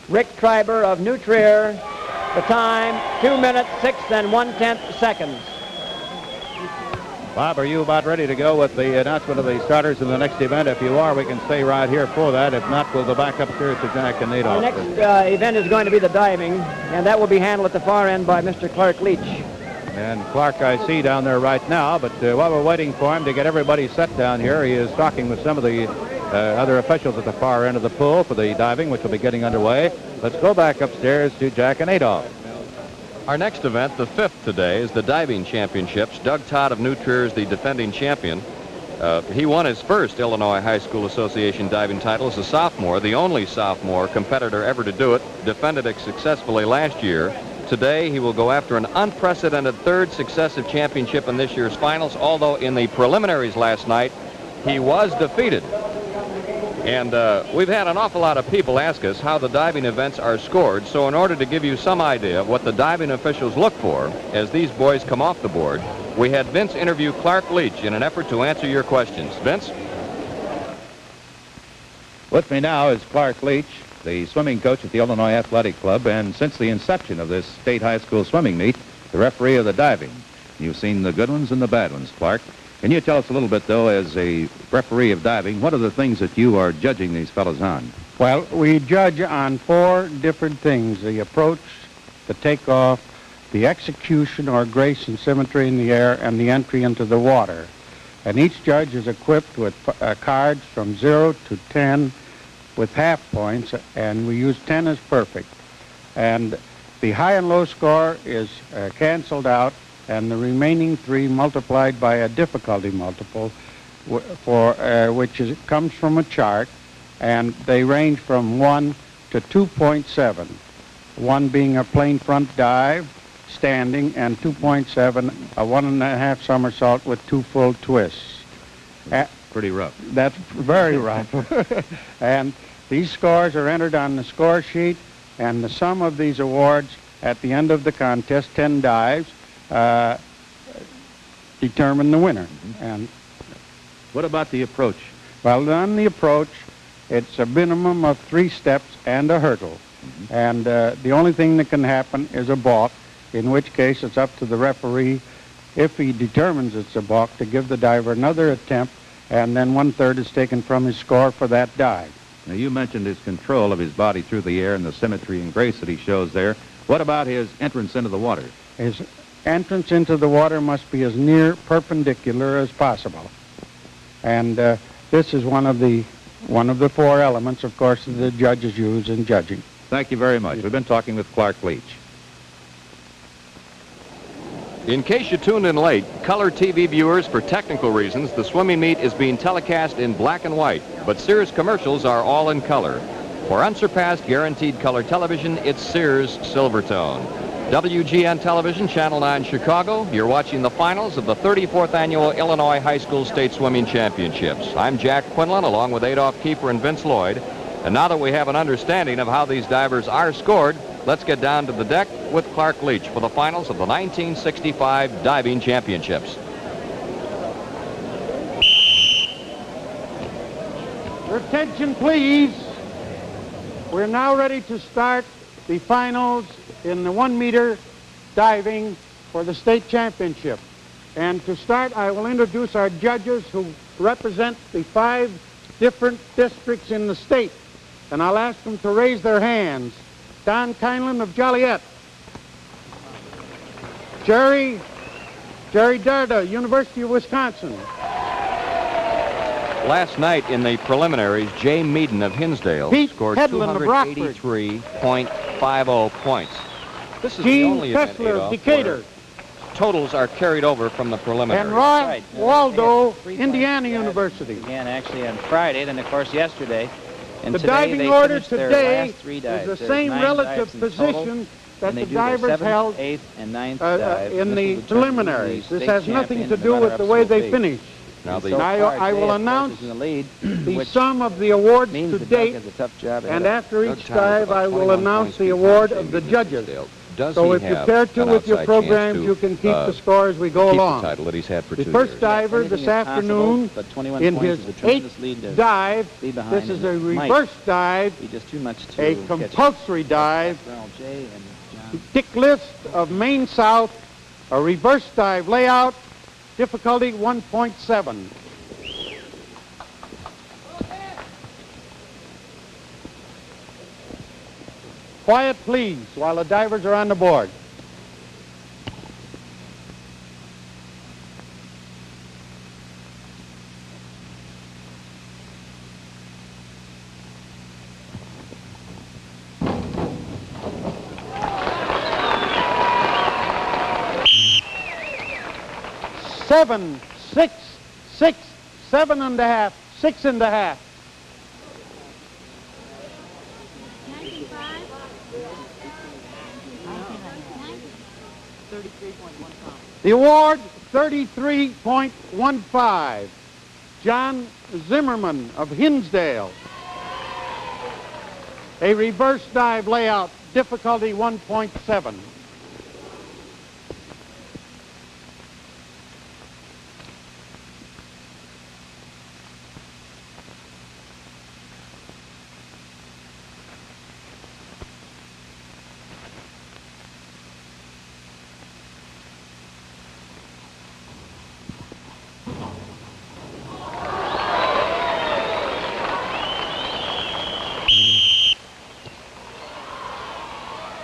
Rick Treiber of New Trier, the time 2 minutes 6 1/10 seconds. Bob, are you about ready to go with the announcement of the starters in the next event? If you are, we can stay right here for that. If not, we'll go back upstairs to Jack and Adolph. The next event is going to be the diving, and that will be handled at the far end by Mr. Clark Leach. And Clark I see down there right now, but while we're waiting for him to get everybody set down here, he is talking with some of the other officials at the far end of the pool for the diving, which will be getting underway. Let's go back upstairs to Jack and Adolph. Our next event, the 5th today, is the diving championships. Doug Todd of New Trier is the defending champion. He won his first Illinois High School Association diving title as a sophomore, the only sophomore competitor ever to do it, defended it successfully last year. Today, he will go after an unprecedented 3rd successive championship in this year's finals, although in the preliminaries last night, he was defeated And we've had an awful lot of people ask us how the diving events are scored. So in order to give you some idea of what the diving officials look for as these boys come off the board, we had Vince interview Clark Leach in an effort to answer your questions. Vince? With me now is Clark Leach, the swimming coach at the Illinois Athletic Club, and since the inception of this state high school swimming meet, the referee of the diving. You've seen the good ones and the bad ones, Clark. Can you tell us a little bit, though, as a referee of diving, what are the things that you are judging these fellows on? Well, we judge on 4 different things: the approach, the takeoff, the execution or grace and symmetry in the air, and the entry into the water. And each judge is equipped with cards from 0 to 10 with half points, and we use 10 as perfect. And the high and low score is canceled out, and the remaining 3 multiplied by a difficulty multiple, which comes from a chart, and they range from 1 to 2.7, 1 being a plain front dive, standing, and 2.7, a 1.5 somersault with 2 full twists. Pretty rough. That's very rough. And these scores are entered on the score sheet, and the sum of these awards at the end of the contest, 10 dives, determine the winner. And what about the approach? Well, on the approach, it's a minimum of 3 steps and a hurdle. And the only thing that can happen is a balk, in which case it's up to the referee, if he determines it's a balk, to give the diver another attempt, and then 1/3 is taken from his score for that dive. Now, you mentioned his control of his body through the air and the symmetry and grace that he shows there. What about his entrance into the water? His entrance into the water must be as near perpendicular as possible. And this is one of the 4 elements, of course, that the judges use in judging. Thank you very much. We've been talking with Clark Leach. In case you tuned in late, color TV viewers, for technical reasons, the swimming meet is being telecast in black and white, but Sears commercials are all in color. For unsurpassed guaranteed color television, it's Sears Silvertone. WGN Television, Channel 9 Chicago, you're watching the finals of the 34th Annual Illinois High School State Swimming Championships. I'm Jack Quinlan, along with Adolph Kiefer and Vince Lloyd. And now that we have an understanding of how these divers are scored, let's get down to the deck with Clark Leach for the finals of the 1965 Diving Championships. Your attention, please. We're now ready to start the finals in the 1-meter diving for the state championship. And to start, I will introduce our judges who represent the 5 different districts in the state. And I'll ask them to raise their hands. Don Kindlin of Joliet. Jerry Darda, University of Wisconsin. Last night in the preliminaries, Jay Meaden of Hinsdale scored 283.50 points. This is the only event, Adolph, Decatur. Totals are carried over from the preliminaries. And Roy Waldo, Indiana University. Began actually on Friday, then of course yesterday. And the today diving order their today last 3 dives. is the There's same 9 relative dives in total, position that and they the do their divers 7th, held 8th, and 9th dive, in and the this will determine preliminaries. who the This has state nothing champion to and do the with the way runner-ups will they be. finish. Now, So I will Jay, of announce course, is in the lead, the which sum of the awards means to that date, Doug has a tough job ahead and of him. after Doug each Tyler's dive about I will 21 announce points the behind award Jay of the Meaden of judges. Hinsdale. Does So he if you have care to an with your outside chance programs, to, you can keep the score as we go keep along. the title that he's had for The 2 first years? diver Anything this is possible, afternoon, but 21 in points his is a tremendous 8th lead to dive, be behind, this is and a it might reverse dive, be just too much to a catch up. compulsory dive, Ronald J. and John. tick list of Maine South, a reverse dive layout, difficulty 1.7. Quiet, please, while the divers are on the board. Seven, 6, 6, 7.5, 6.5. The award, 33.15. John Zimmerman of Hinsdale. A reverse dive layout, difficulty 1.7.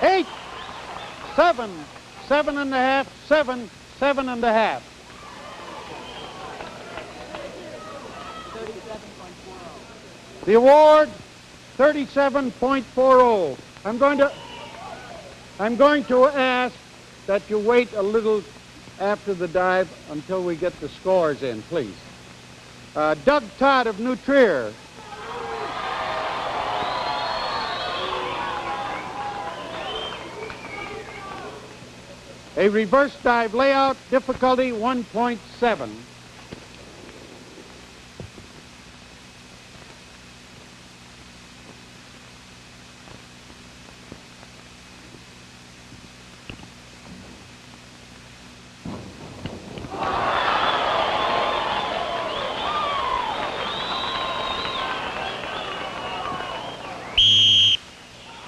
Eight, 7, 7.5, 7, 7.5. 37.40. The award, 37.40. I'm going to ask that you wait a little after the dive until we get the scores in, please. Doug Todd of New Trier. A reverse dive layout, difficulty 1.7.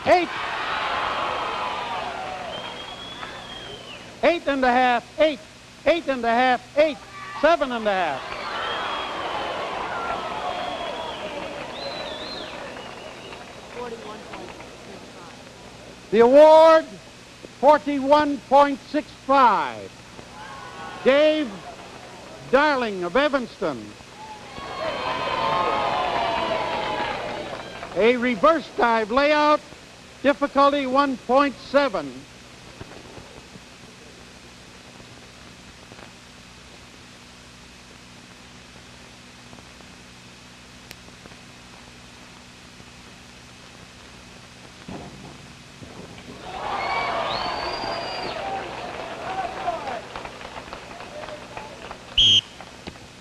Eight. 8.5, 8, 8.5, 8, 7.5. The award, 41.65. Dave Darling of Evanston. A reverse dive layout, difficulty 1.7.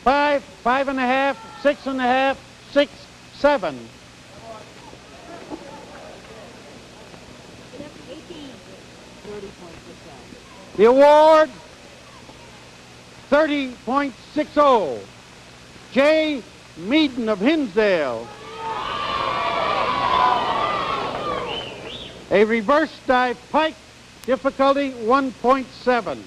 Five, 5.5, 6.5, 6, 7. The award, 30.60. Jay Meaden of Hinsdale. A reverse dive pike, difficulty 1.7.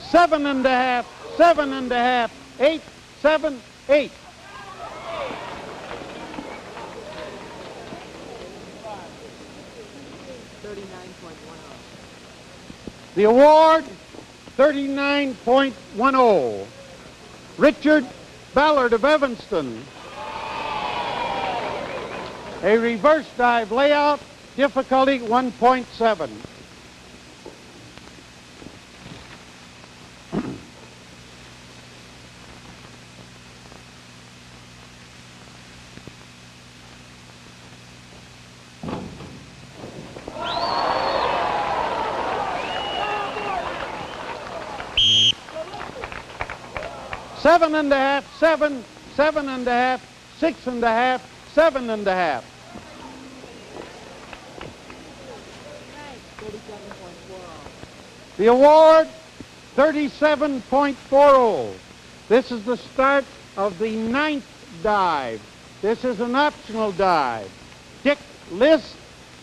Seven and a half, 8, 7, 8. The award, 39.10. Richard Ballard of Evanston. A reverse dive layout, difficulty 1.7. Seven and a half, 7, 7.5, 6.5, 7.5. The award, 37.40. This is the start of the 9th dive. This is an optional dive. Dick List,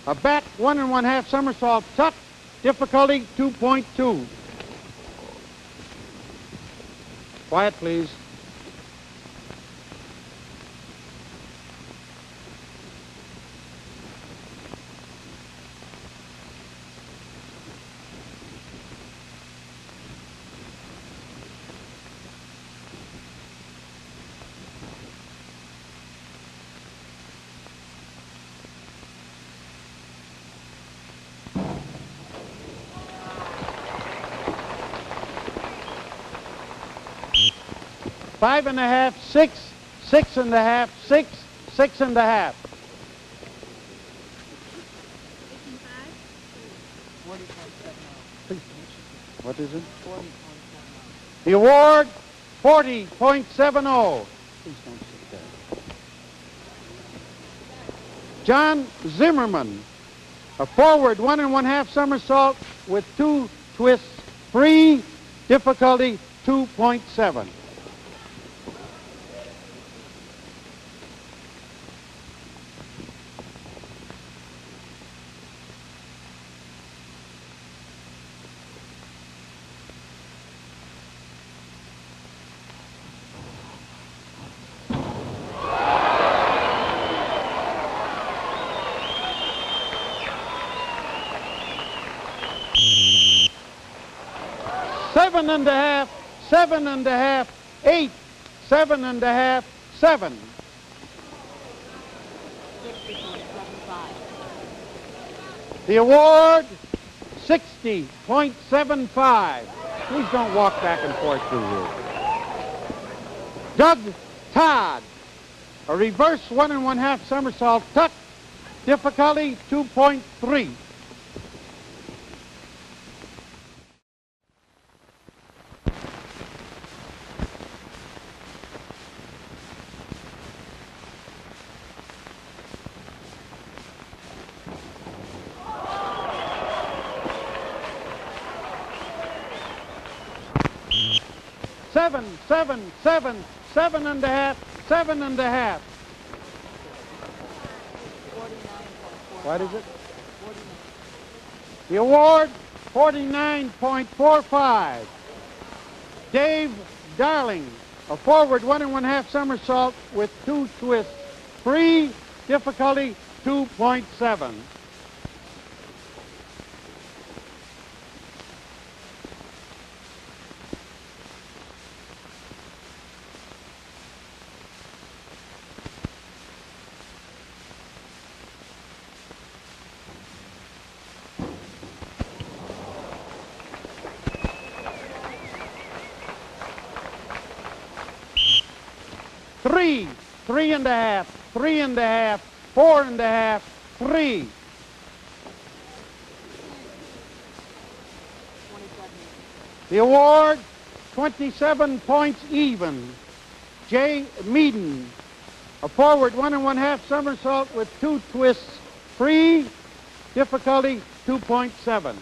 a back 1 1/2 somersault tuck, difficulty 2.2. Quiet, please. Five and a half, 6, 6.5, 6, 6.5. What is it? The award, 40.70. Please don't sit there. John Zimmerman, a forward 1 1/2 somersault with 2 twists, free, difficulty 2.7. Seven and a half, 7 1/2, 8, 7 1/2, 7. The award, 60.75. Please don't walk back and forth through here. Doug Todd, a reverse 1 1/2 somersault tuck, difficulty 2.3. Seven, 7, 7, 7 1/2, 7 1/2. What is it? The award, 49.45. Dave Darling, a forward 1 1/2 somersault with 2 twists, free, difficulty 2.7. Three, 3 1/2, 3 1/2, 4 1/2, 3. The award, 27 points even. Jay Meaden, a forward 1 1/2 somersault with 2 twists, free, difficulty 2.7.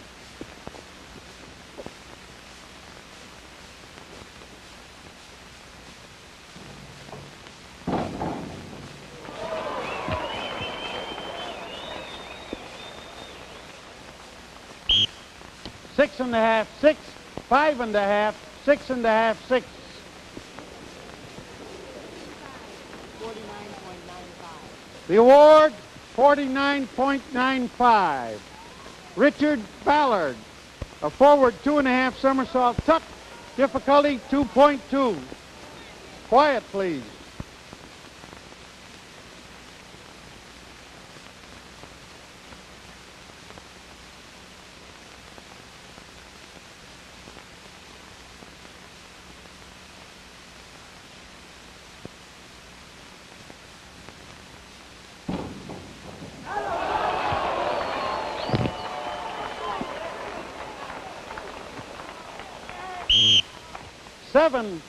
Six 1/2, 6, 5 1/2, 6 1/2, 6. 49.95. The award, 49.95. Richard Ballard, a forward 2 1/2 somersault tuck, difficulty 2.2. Quiet, please. Seven,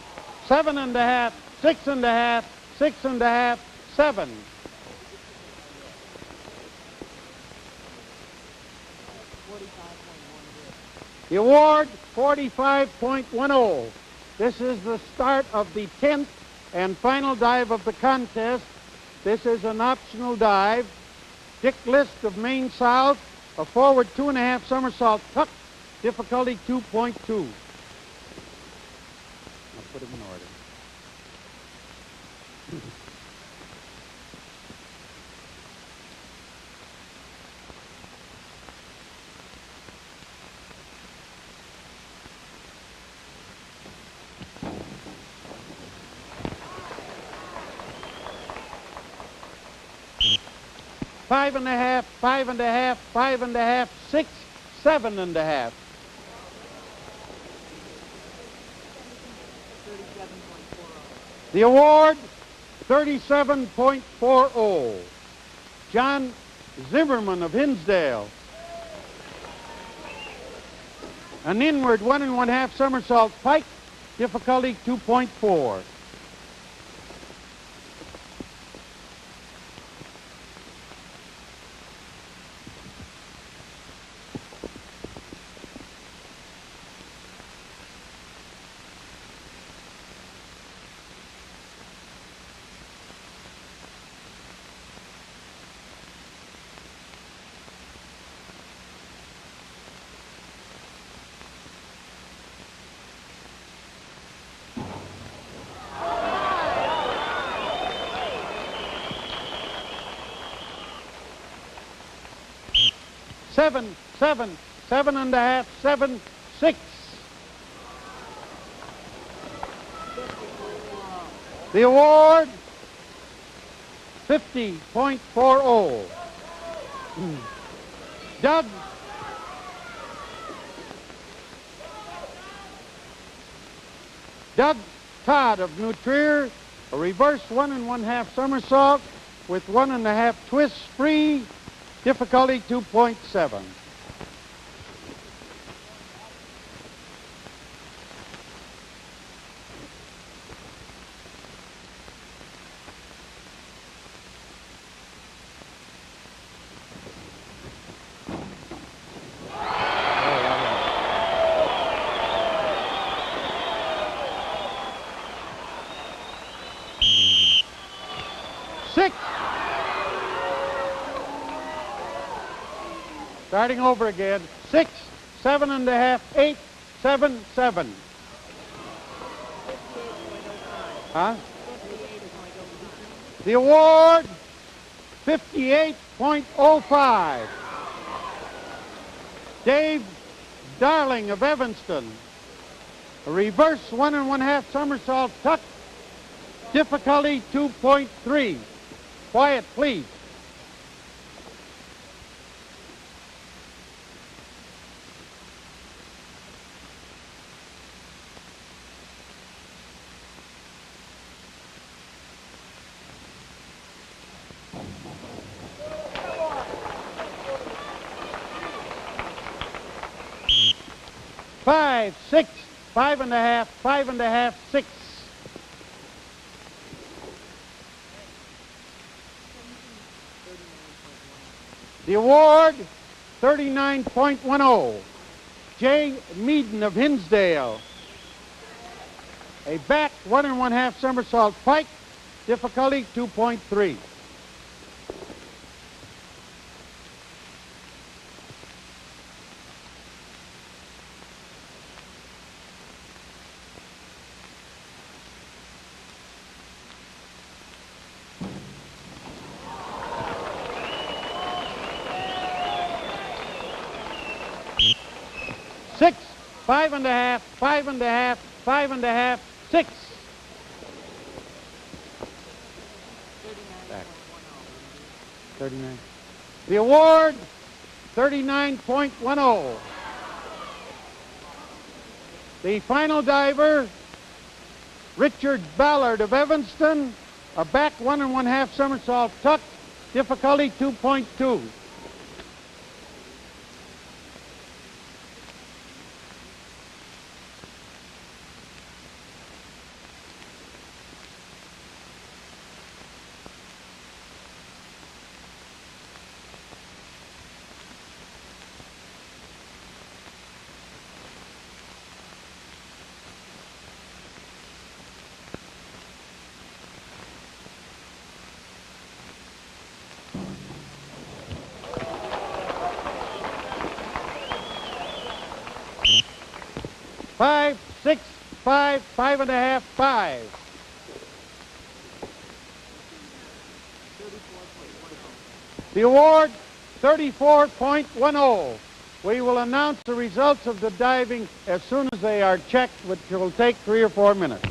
7 1/2, 6 1/2, 6 1/2, 7. The award, 45.10. This is the start of the 10th and final dive of the contest. This is an optional dive. Dick List of Maine South, a forward 2 1/2 somersault tuck, difficulty 2.2. I'll put them in order. Five and a half, 5 1/2, 5 1/2, 6, 7 1/2. The award, 37.40. John Zimmerman of Hinsdale. An inward 1 1/2 somersault pike, difficulty 2.4. Seven, 7 1/2, 7, 6. The award, 50.40. Doug Todd of New Trier, a reverse 1 1/2 somersault with 1 1/2 twists free, difficulty 2.7. Starting over again. 6, 7 1/2, 8, 7, 7. Huh? The award, 58.05. Dave Darling of Evanston, a reverse 1 1/2 somersault tuck, difficulty 2.3. Quiet, please. Five, 6, 5 1/2, 5 1/2, 6. The award, 39.10. Jay Meaden of Hinsdale, a back 1 1/2 somersault pike, difficulty 2.3. Six, 5 1/2, 5 1/2, 5 1/2, 6. Back. 39. The award, 39.10. The final diver, Richard Ballard of Evanston, a back 1 1/2 somersault tuck, difficulty 2.2. Five, 6, 5, 5 1/2, 5. The award, 34.10. We will announce the results of the diving as soon as they are checked, which will take 3 or 4 minutes.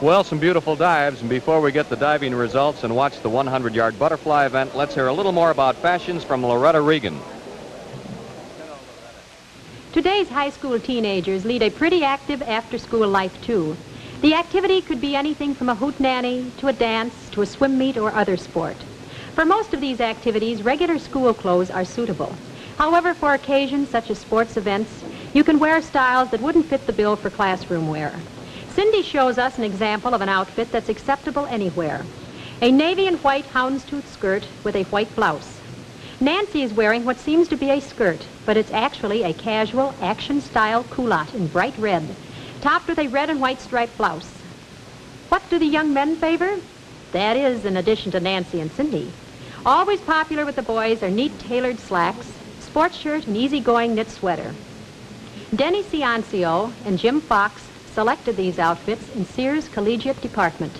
Well, some beautiful dives, and before we get the diving results and watch the 100-yard butterfly event, let's hear a little more about fashions from Loretta Regan. Today's high school teenagers lead a pretty active after-school life, too. The activity could be anything from a hootenanny to a dance to a swim meet or other sport. For most of these activities, regular school clothes are suitable. However, for occasions such as sports events, you can wear styles that wouldn't fit the bill for classroom wear. Cindy shows us an example of an outfit that's acceptable anywhere. A navy and white houndstooth skirt with a white blouse. Nancy is wearing what seems to be a skirt, but it's actually a casual action-style culotte in bright red, topped with a red and white striped blouse. What do the young men favor? That is, in addition to Nancy and Cindy. Always popular with the boys are neat tailored slacks, sports shirt, and easygoing knit sweater. Denny Ciancio and Jim Fox selected these outfits in Sears' collegiate department.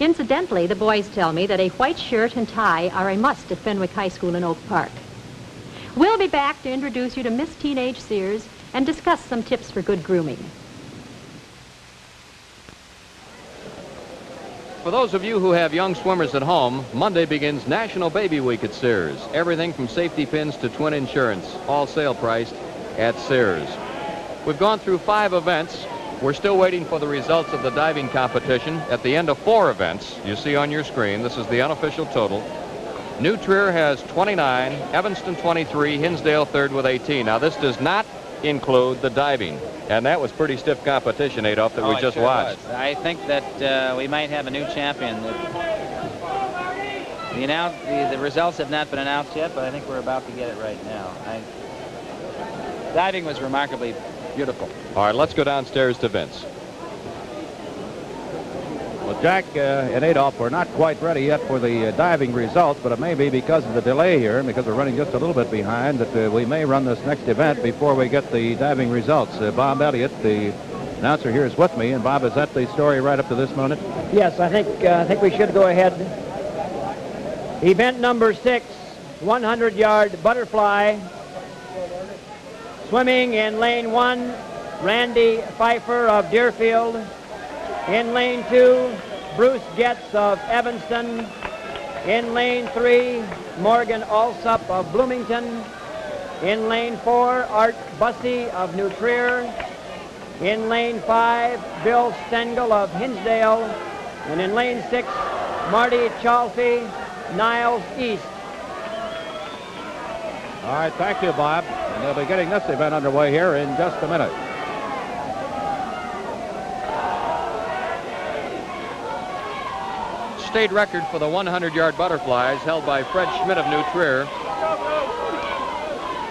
Incidentally, the boys tell me that a white shirt and tie are a must at Fenwick High School in Oak Park. We'll be back to introduce you to Miss Teenage Sears and discuss some tips for good grooming. For those of you who have young swimmers at home, Monday begins National Baby Week at Sears. Everything from safety pins to twin insurance, all sale priced at Sears. We've gone through 5 events. We're still waiting for the results of the diving competition. At the end of 4 events, you see on your screen, this is the unofficial total. New Trier has 29, Evanston 23, Hinsdale third with 18. Now this does not include the diving, and that was pretty stiff competition, Adolph, that we just watched. I think that we might have a new champion. The results have not been announced yet, but I think we're about to get it right now. Diving was remarkably beautiful. All right, let's go downstairs to Vince. Well, Jack and Adolph, we're not quite ready yet for the diving results, but it may be because of the delay here and because we're running just a little bit behind that we may run this next event before we get the diving results. Bob Elliott, the announcer here, is with me. And Bob, is that the story right up to this moment? Yes, I think we should go ahead. Event number 6, 100-yard butterfly. Swimming in lane 1, Randy Pfeiffer of Deerfield. In lane 2, Bruce Getz of Evanston. In lane 3, Morgan Alsop of Bloomington. In lane 4, Art Bussey of New Trier. In lane 5, Bill Stengel of Hinsdale. And in lane 6, Marty Chalfie, Niles East. All right, thank you, Bob. And they'll be getting this event underway here in just a minute. State record for the 100-yard butterflies held by Fred Schmidt of New Trier.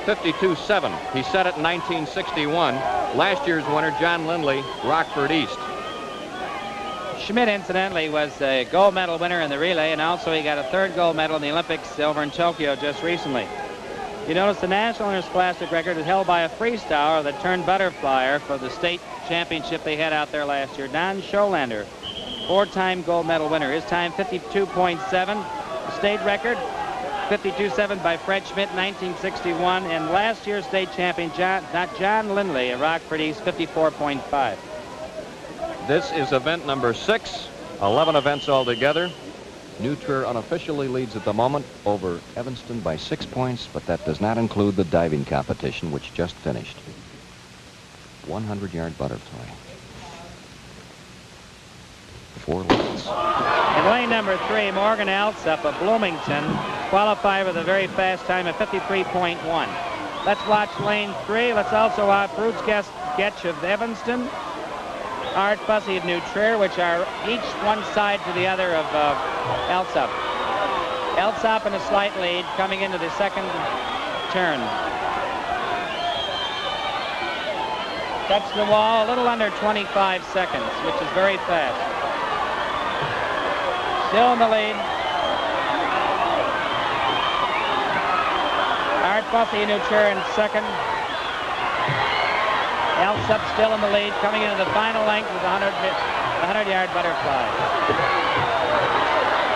52.7. He set it in 1961. Last year's winner, John Lindley, Rockford East. Schmidt, incidentally, was a gold medal winner in the relay, and also he got a 3rd gold medal in the Olympics over in Tokyo just recently. You notice the national interscholastic record is held by a freestyler that turned butterflyer for the state championship they had out there last year, Don Scholander, 4-time gold medal winner. His time 52.7. The state record 52.7 by Fred Schmidt, 1961, and last year's state champion, John Lindley of Rockford East, 54.5. This is event number 6, 11 events altogether. New Trier unofficially leads at the moment over Evanston by 6 points, but that does not include the diving competition, which just finished. 100-yard butterfly. 4 lanes. In lane number 3, Morgan Alsop of Bloomington qualified with a very fast time of 53.1. Let's watch lane 3. Let's also watch Bruce Getch of Evanston, Art Bussey of New Trier, which are each one side to the other of Alsop. Alsop in a slight lead coming into the second turn. Touch the wall a little under 25 seconds, which is very fast. Still in the lead. Art Bussey, New Trier in second. Alsop still in the lead, coming into the final length with the 100-yard butterfly.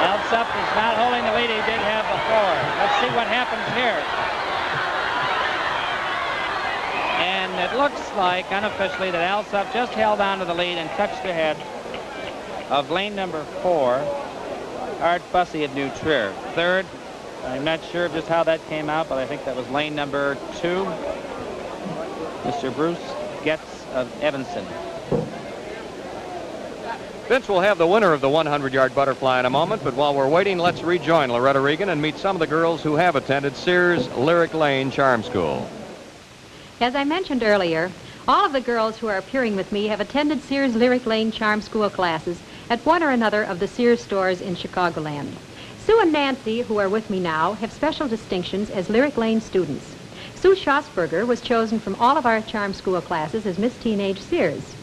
Alsop is not holding the lead he did have before. Let's see what happens here. And it looks like, unofficially, that Alsop just held on to the lead and touched the head of lane number 4, Art Bussey of New Trier. Third, I'm not sure just how that came out, but I think that was lane number 2, Mr. Bruce Getz of Evanston. Vince will have the winner of the 100-yard butterfly in a moment, but while we're waiting, let's rejoin Loretta Regan and meet some of the girls who have attended Sears Lyric Lane Charm School. As I mentioned earlier, all of the girls who are appearing with me have attended Sears Lyric Lane Charm School classes at one or another of the Sears stores in Chicagoland. Sue and Nancy, who are with me now, have special distinctions as Lyric Lane students. Sue Schossberger was chosen from all of our Charm School classes as Miss Teenage Sears.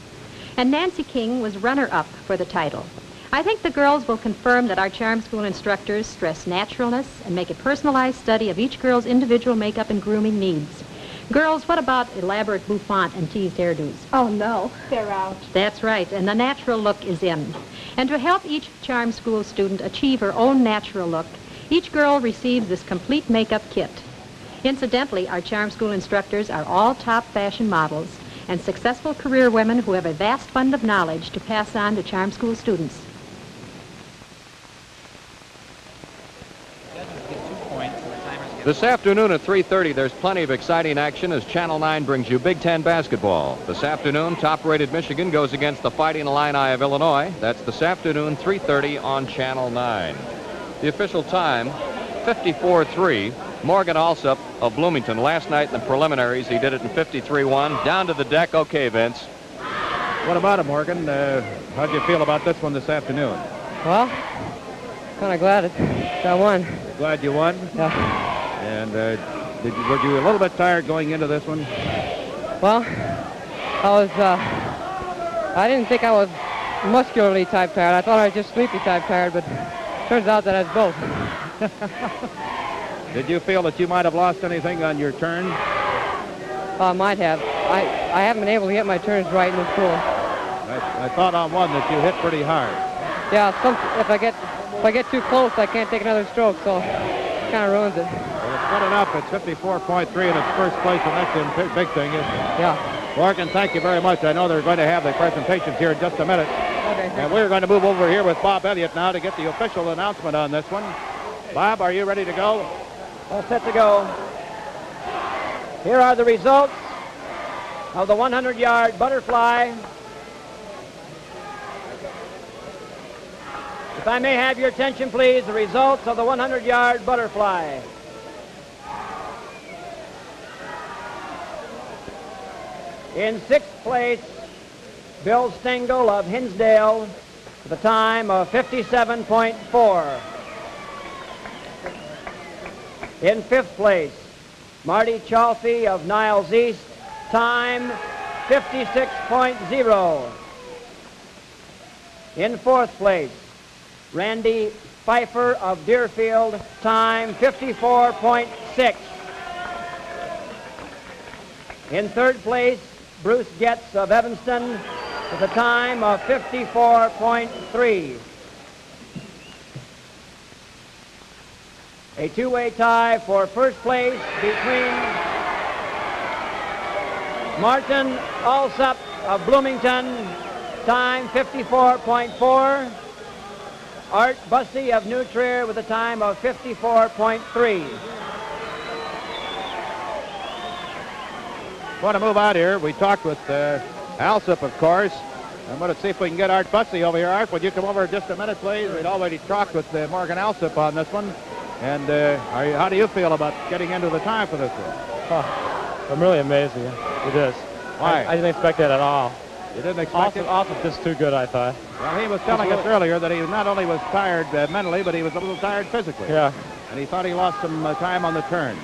And Nancy King was runner-up for the title. I think the girls will confirm that our Charm School instructors stress naturalness and make a personalized study of each girl's individual makeup and grooming needs. Girls, what about elaborate bouffant and teased hairdos? Oh, no. They're out. That's right, and the natural look is in. And to help each Charm School student achieve her own natural look, each girl receives this complete makeup kit. Incidentally, our Charm School instructors are all top fashion models and successful career women who have a vast fund of knowledge to pass on to Charm School students. This afternoon at 3:30, there's plenty of exciting action as Channel 9 brings you Big Ten basketball. This afternoon, top-rated Michigan goes against the Fighting Illini of Illinois. That's this afternoon, 3:30 on Channel 9. The official time, 54-3. Morgan Alsop of Bloomington. Last night in the preliminaries, he did it in 53-1. Down to the deck. Okay, Vince. What about it, Morgan? How do you feel about this one this afternoon? Well, kind of glad I won. Glad you won? Yeah. And were you a little bit tired going into this one? Well, I didn't think I was muscularly type tired. I thought I was just sleepy type tired, but turns out that I was both. Did you feel that you might have lost anything on your turn? I might have. I haven't been able to get my turns right in this pool. I thought on one that you hit pretty hard. Yeah, if I get too close, I can't take another stroke, so it kind of ruins it. Well, it's good enough. It's 54.3 and it's first place, and that's the big thing, isn't it? Yeah. Morgan, thank you very much. I know they're going to have the presentations here in just a minute. Okay. And we're going to move over here with Bob Elliott now to get the official announcement on this one. Bob, are you ready to go? All set to go. Here are the results of the 100-yard butterfly. If I may have your attention, please, the results of the 100-yard butterfly. In sixth place, Bill Stengel of Hinsdale with a time of 57.4. In fifth place, Marty Chalfie of Niles East, time 56.0. In fourth place, Randy Pfeiffer of Deerfield, time 54.6. In third place, Bruce Getz of Evanston with a time of 54.3. A two-way tie for first place between Martin Alsop of Bloomington, time 54.4. Art Bussey of New Trier with a time of 54.3. Want to move out here. We talked with Alsop, of course. I'm going to see if we can get Art Bussey over here. Art, would you come over just a minute, please? We'd already talked with Morgan Alsop on this one. And how do you feel about getting into the time for this one? Oh, I'm really amazed with this. Why? I didn't expect that at all. You didn't expect it? Also just too good, I thought. Well, he was telling us earlier that he not only was tired mentally, but he was a little tired physically. Yeah. And he thought he lost some time on the turn.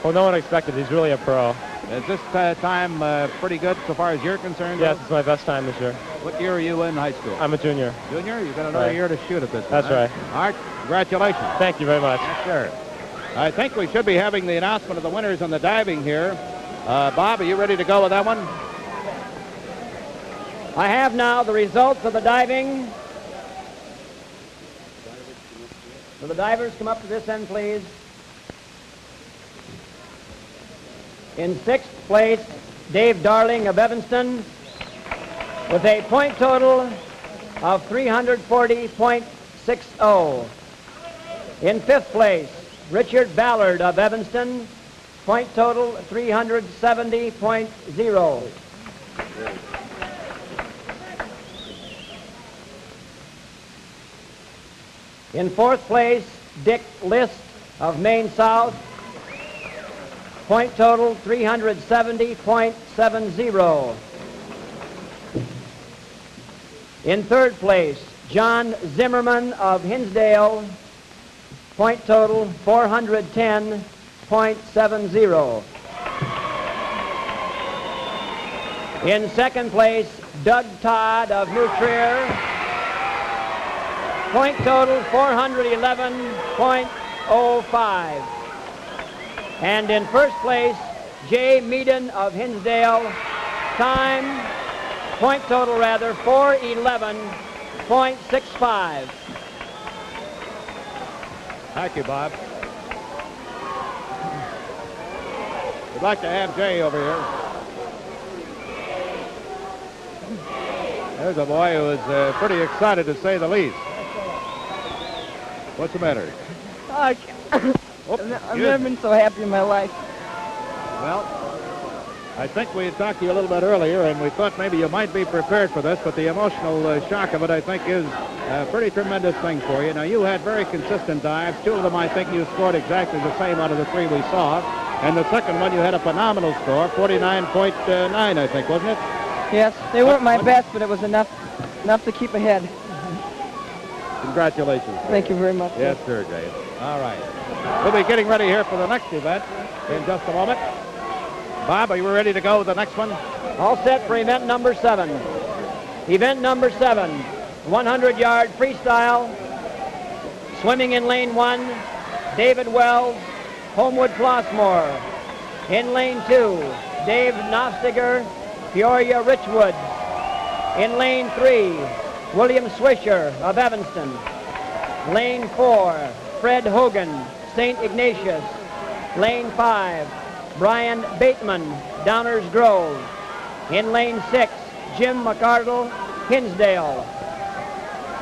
Well, no one expected. He's really a pro. Is this time pretty good so far as you're concerned? Yes, it's my best time this year. What year are you in high school? I'm a junior. Junior? You've got another year to shoot at this one. That's right. Art, congratulations. Thank you very much. Yes, sir. I think we should be having the announcement of the winners in the diving here. Bob, are you ready to go with that one? I have now the results of the diving. Will the divers come up to this end, please? In sixth place, Dave Darling of Evanston with a point total of 340.60. In fifth place, Richard Ballard of Evanston, point total 370.0. In fourth place, Dick List of Maine South. Point total 370.70. In third place, John Zimmerman of Hinsdale. Point total 410.70. In second place, Doug Todd of New Trier. Point total 411.05. And in first place, Jay Meaden of Hinsdale. Time, point total rather, 411.65. Thank you, Bob. We'd like to have Jay over here. There's a boy who is pretty excited, to say the least. What's the matter? I've never been so happy in my life. Well, I think we had talked to you a little bit earlier, and we thought maybe you might be prepared for this, but the emotional shock of it, I think, is a pretty tremendous thing for you. Now, you had very consistent dives. Two of them, I think, you scored exactly the same out of the three we saw. And the second one, you had a phenomenal score, 49.9, I think, wasn't it? Yes, they weren't my best, but it was enough to keep ahead. Congratulations. Thank you very much. Yes, sir, Dave. All right. We'll be getting ready here for the next event in just a moment. Bob, are you ready to go with the next one? All set for event number 7. Event number 7, 100-yard freestyle. Swimming in lane 1, David Wells, Homewood Flossmoor. In lane 2, Dave Nofstiger, Peoria Richwoods. In lane 3, William Swisher of Evanston. Lane 4, Fred Hogan, St. Ignatius. Lane 5, Brian Bateman, Downers Grove. In lane 6, Jim McArdle, Hinsdale.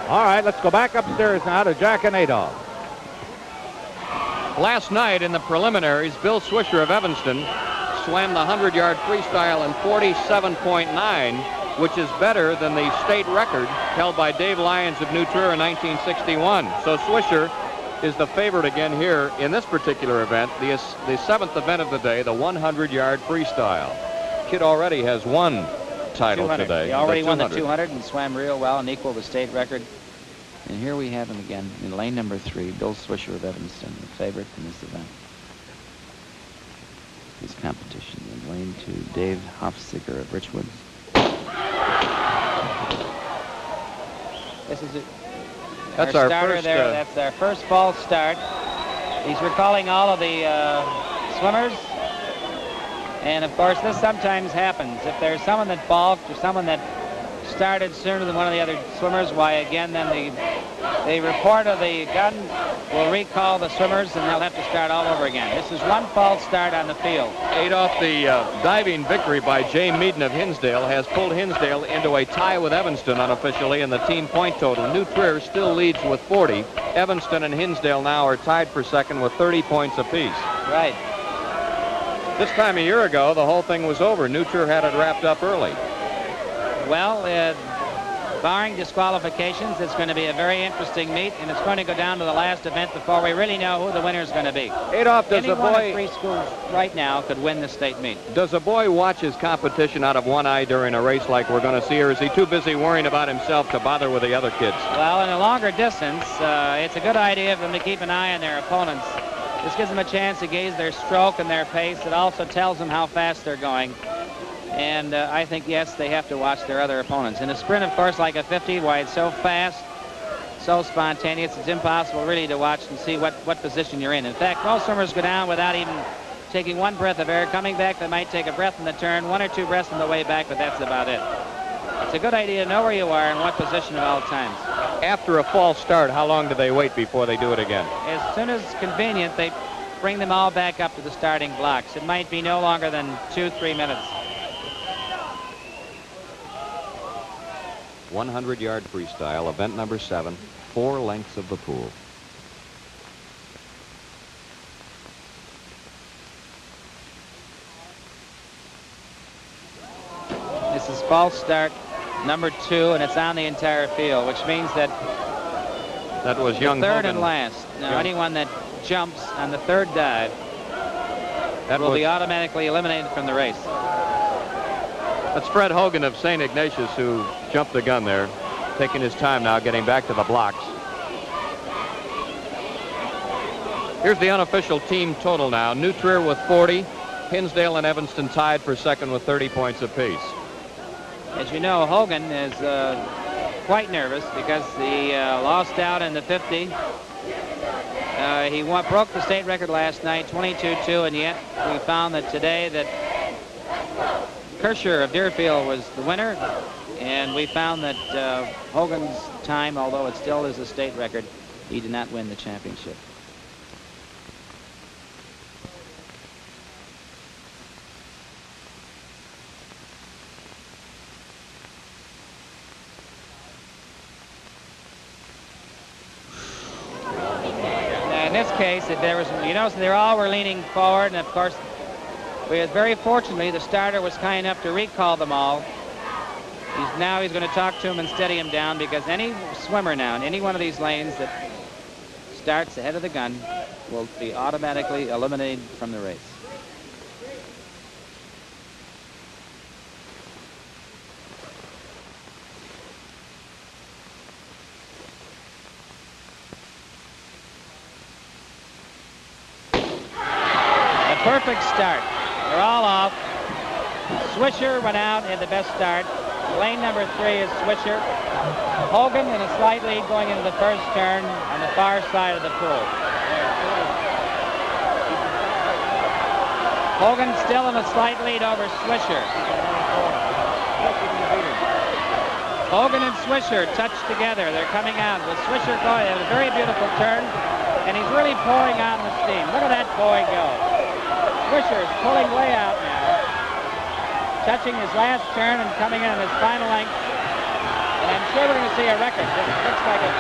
All right, let's go back upstairs now to Jack and Adolph. Last night in the preliminaries, Bill Swisher of Evanston swam the 100-yard freestyle in 47.9, which is better than the state record held by Dave Lyons of New Trier in 1961. So Swisher is the favorite again here in this particular event, the seventh event of the day, the 100-yard freestyle. Kid already has one title today. He already won the 200 and swam real well and equaled the state record. And here we have him again in lane number 3, Bill Swisher of Evanston, the favorite in this event. His competition in lane 2, Dave Hofziger of Richwoods. This is it. That's our starter first, there. That's their first false start. He's recalling all of the swimmers. And of course, this sometimes happens. If there's someone that balked or someone that started sooner than one of the other swimmers, why again, then the report of the gun will recall the swimmers and they'll have to start all over again. This is one false start on the field. Adolph, the diving victory by Jay Meaden of Hinsdale has pulled Hinsdale into a tie with Evanston unofficially in the team point total. New Trier still leads with 40. Evanston and Hinsdale now are tied for second with 30 points apiece. Right. This time a year ago, the whole thing was over. New Trier had it wrapped up early. Well, barring disqualifications, it's going to be a very interesting meet, and it's going to go down to the last event before we really know who the winner is going to be. Adolph, does Any a one boy of 3 schools right now could win the state meet. Does a boy watch his competition out of one eye during a race like we're going to see, or is he too busy worrying about himself to bother with the other kids? Well, in a longer distance, it's a good idea for them to keep an eye on their opponents. This gives them a chance to gauge their stroke and their pace. It also tells them how fast they're going. And I think, yes, they have to watch their other opponents. In a sprint, of course, like a 50, why it's so fast, so spontaneous, it's impossible really to watch and see what position you're in. In fact, most swimmers go down without even taking one breath of air. Coming back, they might take a breath in the turn, 1 or 2 breaths on the way back, but that's about it. It's a good idea to know where you are and what position at all times. After a false start, how long do they wait before they do it again? As soon as convenient, they bring them all back up to the starting blocks. It might be no longer than 2-3 minutes. 100-yard freestyle, event number 7, 4 lengths of the pool. This is false start number 2, and it's on the entire field, which means that That was young Third Hogan. and last. Now, Young- anyone that jumps on the third dive will be automatically eliminated from the race. That's Fred Hogan of St. Ignatius who jumped the gun there, taking his time now getting back to the blocks. Here's the unofficial team total now. New Trier with 40. Hinsdale and Evanston tied for second with 30 points apiece. As you know, Hogan is quite nervous because he lost out in the 50. He broke the state record last night, 22-2, and yet we found that today that Kirscher of Deerfield was the winner, and we found that Hogan's time, although it still is a state record, he did not win the championship. In this case, if there was, you notice they all were leaning forward, and of course, very fortunately, the starter was kind enough to recall them all. He's going to talk to him and steady him down, because any swimmer now in any one of these lanes that starts ahead of the gun will be automatically eliminated from the race. Perfect start. They're all off. Swisher went out in the best start. Lane number 3 is Swisher. Hogan in a slight lead going into the first turn on the far side of the pool. Hogan still in a slight lead over Swisher. Hogan and Swisher touched together. They're coming out with Swisher going. They have a very beautiful turn, and he's really pouring on the steam. Look at that boy go. Swisher is pulling way out now, touching his last turn and coming in on his final length. And I'm sure we're going to see a record. It looks like it.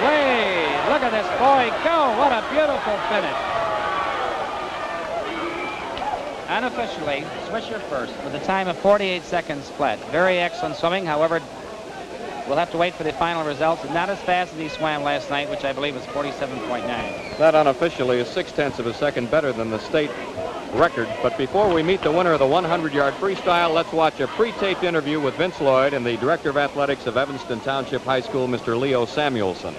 Way, look at this boy go. What a beautiful finish. Unofficially, Swisher first with a time of 48 seconds flat. Very excellent swimming. However, we'll have to wait for the final results. Not as fast as he swam last night, which I believe was 47.9. That unofficially is 0.6 of a second better than the state record. But before we meet the winner of the 100-yard freestyle, let's watch a pre-taped interview with Vince Lloyd and the Director of Athletics of Evanston Township High School, Mr. Leo Samuelson.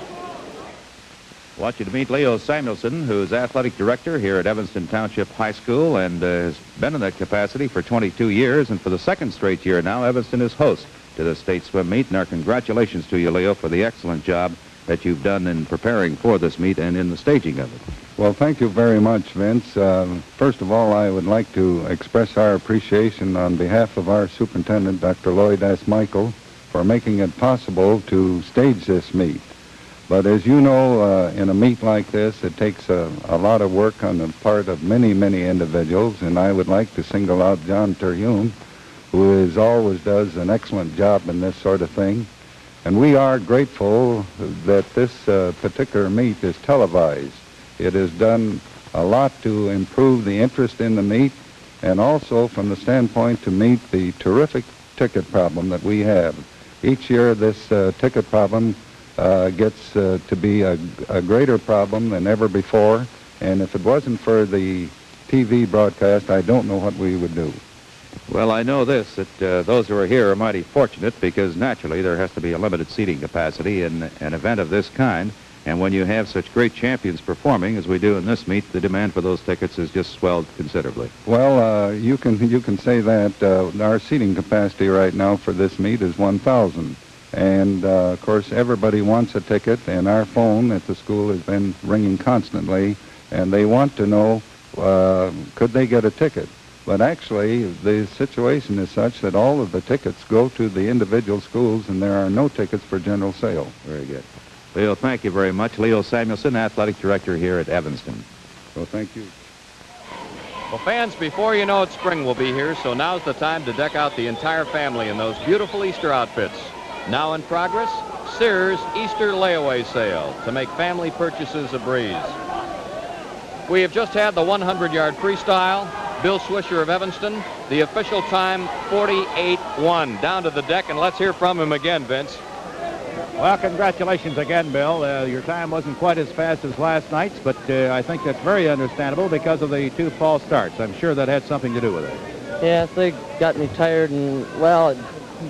I want you to meet Leo Samuelson, who's athletic director here at Evanston Township High School and has been in that capacity for 22 years. And for the second straight year now, Evanston is host to the state swim meet. And our congratulations to you, Leo, for the excellent job that you've done in preparing for this meet and in the staging of it. Well, thank you very much, Vince. First of all, I would like to express our appreciation on behalf of our superintendent, Dr. Lloyd S. Michael, for making it possible to stage this meet. But as you know, in a meet like this, it takes a lot of work on the part of many, many individuals, and I would like to single out John Terhune, who always does an excellent job in this sort of thing. And we are grateful that this particular meet is televised. It has done a lot to improve the interest in the meet, and also from the standpoint to meet the terrific ticket problem that we have. Each year this ticket problem gets to be a greater problem than ever before, and if it wasn't for the TV broadcast, I don't know what we would do. Well, I know this, that those who are here are mighty fortunate, because naturally there has to be a limited seating capacity in an event of this kind. And when you have such great champions performing as we do in this meet, the demand for those tickets has just swelled considerably. Well, you can say that our seating capacity right now for this meet is 1,000. And, of course, everybody wants a ticket, and our phone at the school has been ringing constantly, and they want to know, could they get a ticket? But actually, the situation is such that all of the tickets go to the individual schools, and there are no tickets for general sale. Very good. Leo, thank you very much. Leo Samuelson, athletic director here at Evanston. Well, thank you. Well, fans, before you know it, spring will be here, so now's the time to deck out the entire family in those beautiful Easter outfits. Now in progress, Sears Easter layaway sale to make family purchases a breeze. We have just had the 100-yard freestyle. Bill Swisher of Evanston. The official time, 48-1. Down to the deck, and let's hear from him again, Vince. Well, congratulations again, Bill. Your time wasn't quite as fast as last night's, but I think that's very understandable because of the 2 false starts. I'm sure that had something to do with it. Yeah, they got me tired, and, well, it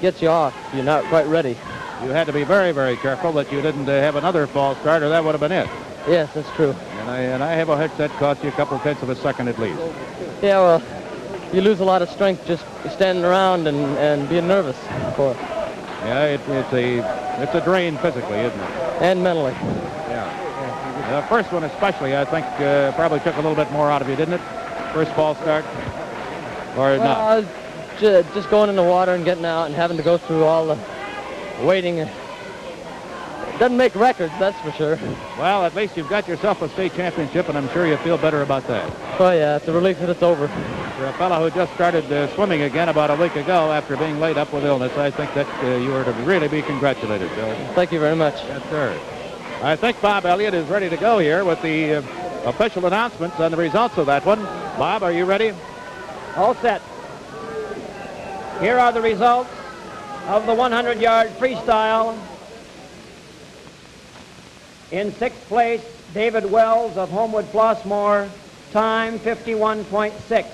gets you off. You're not quite ready. You had to be very, very careful that you didn't have another false start, or that would have been it. Yes, that's true. And I have a hunch that cost you a couple tenths of a second at least. Yeah, well, you lose a lot of strength just standing around and being nervous for it. Yeah, it's a drain physically, isn't it? And mentally. Yeah. The first one especially, I think, probably took a little bit more out of you, didn't it? First false start? Or not? I was just going in the water and getting out and having to go through all the waiting. It doesn't make records, that's for sure. Well, at least you've got yourself a state championship, and I'm sure you feel better about that. Oh, yeah, it's a relief that it's over. For a fellow who just started swimming again about a week ago after being laid up with illness, I think that you are to really be congratulated, Bill. Thank you very much. Yes, sir. I think Bob Elliott is ready to go here with the official announcements on the results of that one. Bob, are you ready? All set. Here are the results of the 100-yard freestyle. In 6th place, David Wells of Homewood Flossmoor, time 51.6.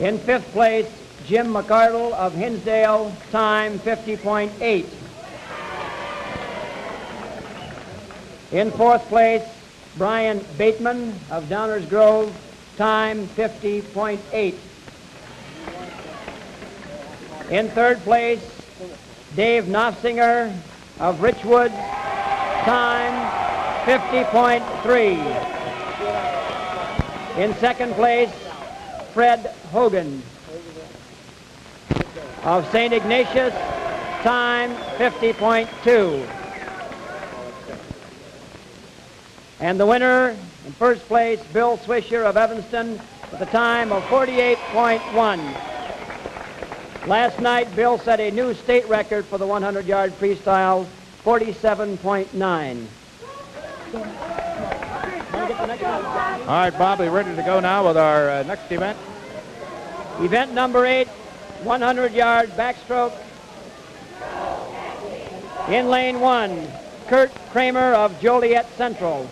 In 5th place, Jim McArdle of Hinsdale, time 50.8. In 4th place, Brian Bateman of Downers Grove, time 50.8. In 3rd place, Dave Knopfsinger of Richwood, time 50.3. In 2nd place, Fred Hogan of St. Ignatius, time 50.2. And the winner in 1st place, Bill Swisher of Evanston, with a time of 48.1. Last night, Bill set a new state record for the 100-yard freestyle, 47.9. All right, Bob, we're ready to go now with our next event. Event number 8, 100-yard backstroke. In lane 1, Kurt Kramer of Joliet Central.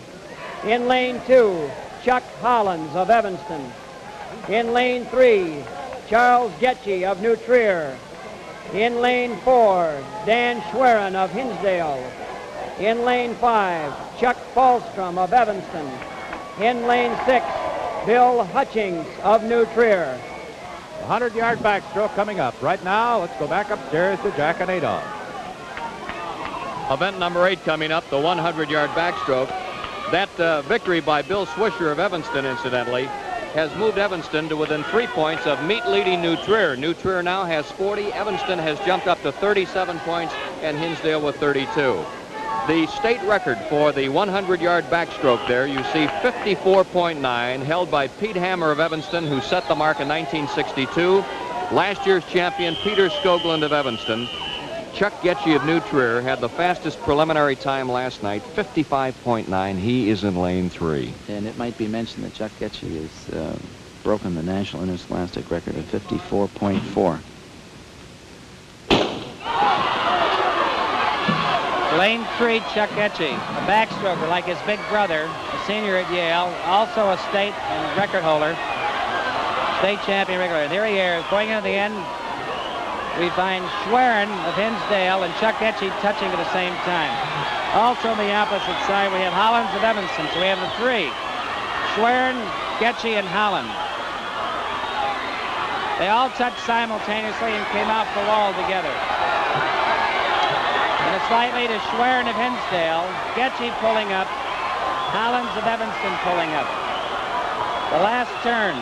In lane 2, Chuck Hollins of Evanston. In lane 3, Charles Getchy of New Trier. In lane 4, Dan Schwerin of Hinsdale. In lane 5, Chuck Falstrom of Evanston. In lane 6, Bill Hutchings of New Trier. 100-yard backstroke coming up. Right now, let's go back upstairs to Jack and Adolph. Event number 8 coming up, the 100-yard backstroke. That victory by Bill Swisher of Evanston, incidentally, has moved Evanston to within 3 points of meet-leading New Trier. New Trier now has 40. Evanston has jumped up to 37 points, and Hinsdale with 32. The state record for the 100-yard backstroke there, you see 54.9, held by Pete Hammer of Evanston, who set the mark in 1962. Last year's champion, Peter Skoglund of Evanston. Chuck Getchy of New Trier had the fastest preliminary time last night, 55.9. He is in lane 3. And it might be mentioned that Chuck Getchy has broken the national interscholastic record of 54.4. Lane 3, Chuck Getchy, a backstroker like his big brother, a senior at Yale, also a state and record holder, state champion record holder. There he is, going into the end. We find Schwerin of Hinsdale and Chuck Getchy touching at the same time. Also on the opposite side, we have Hollins of Evanston. So we have the 3, Schwerin, Getchy, and Holland. They all touched simultaneously and came off the wall together. And a slight lead is Schwerin of Hinsdale, Getchy pulling up, Hollins of Evanston pulling up. The last turn,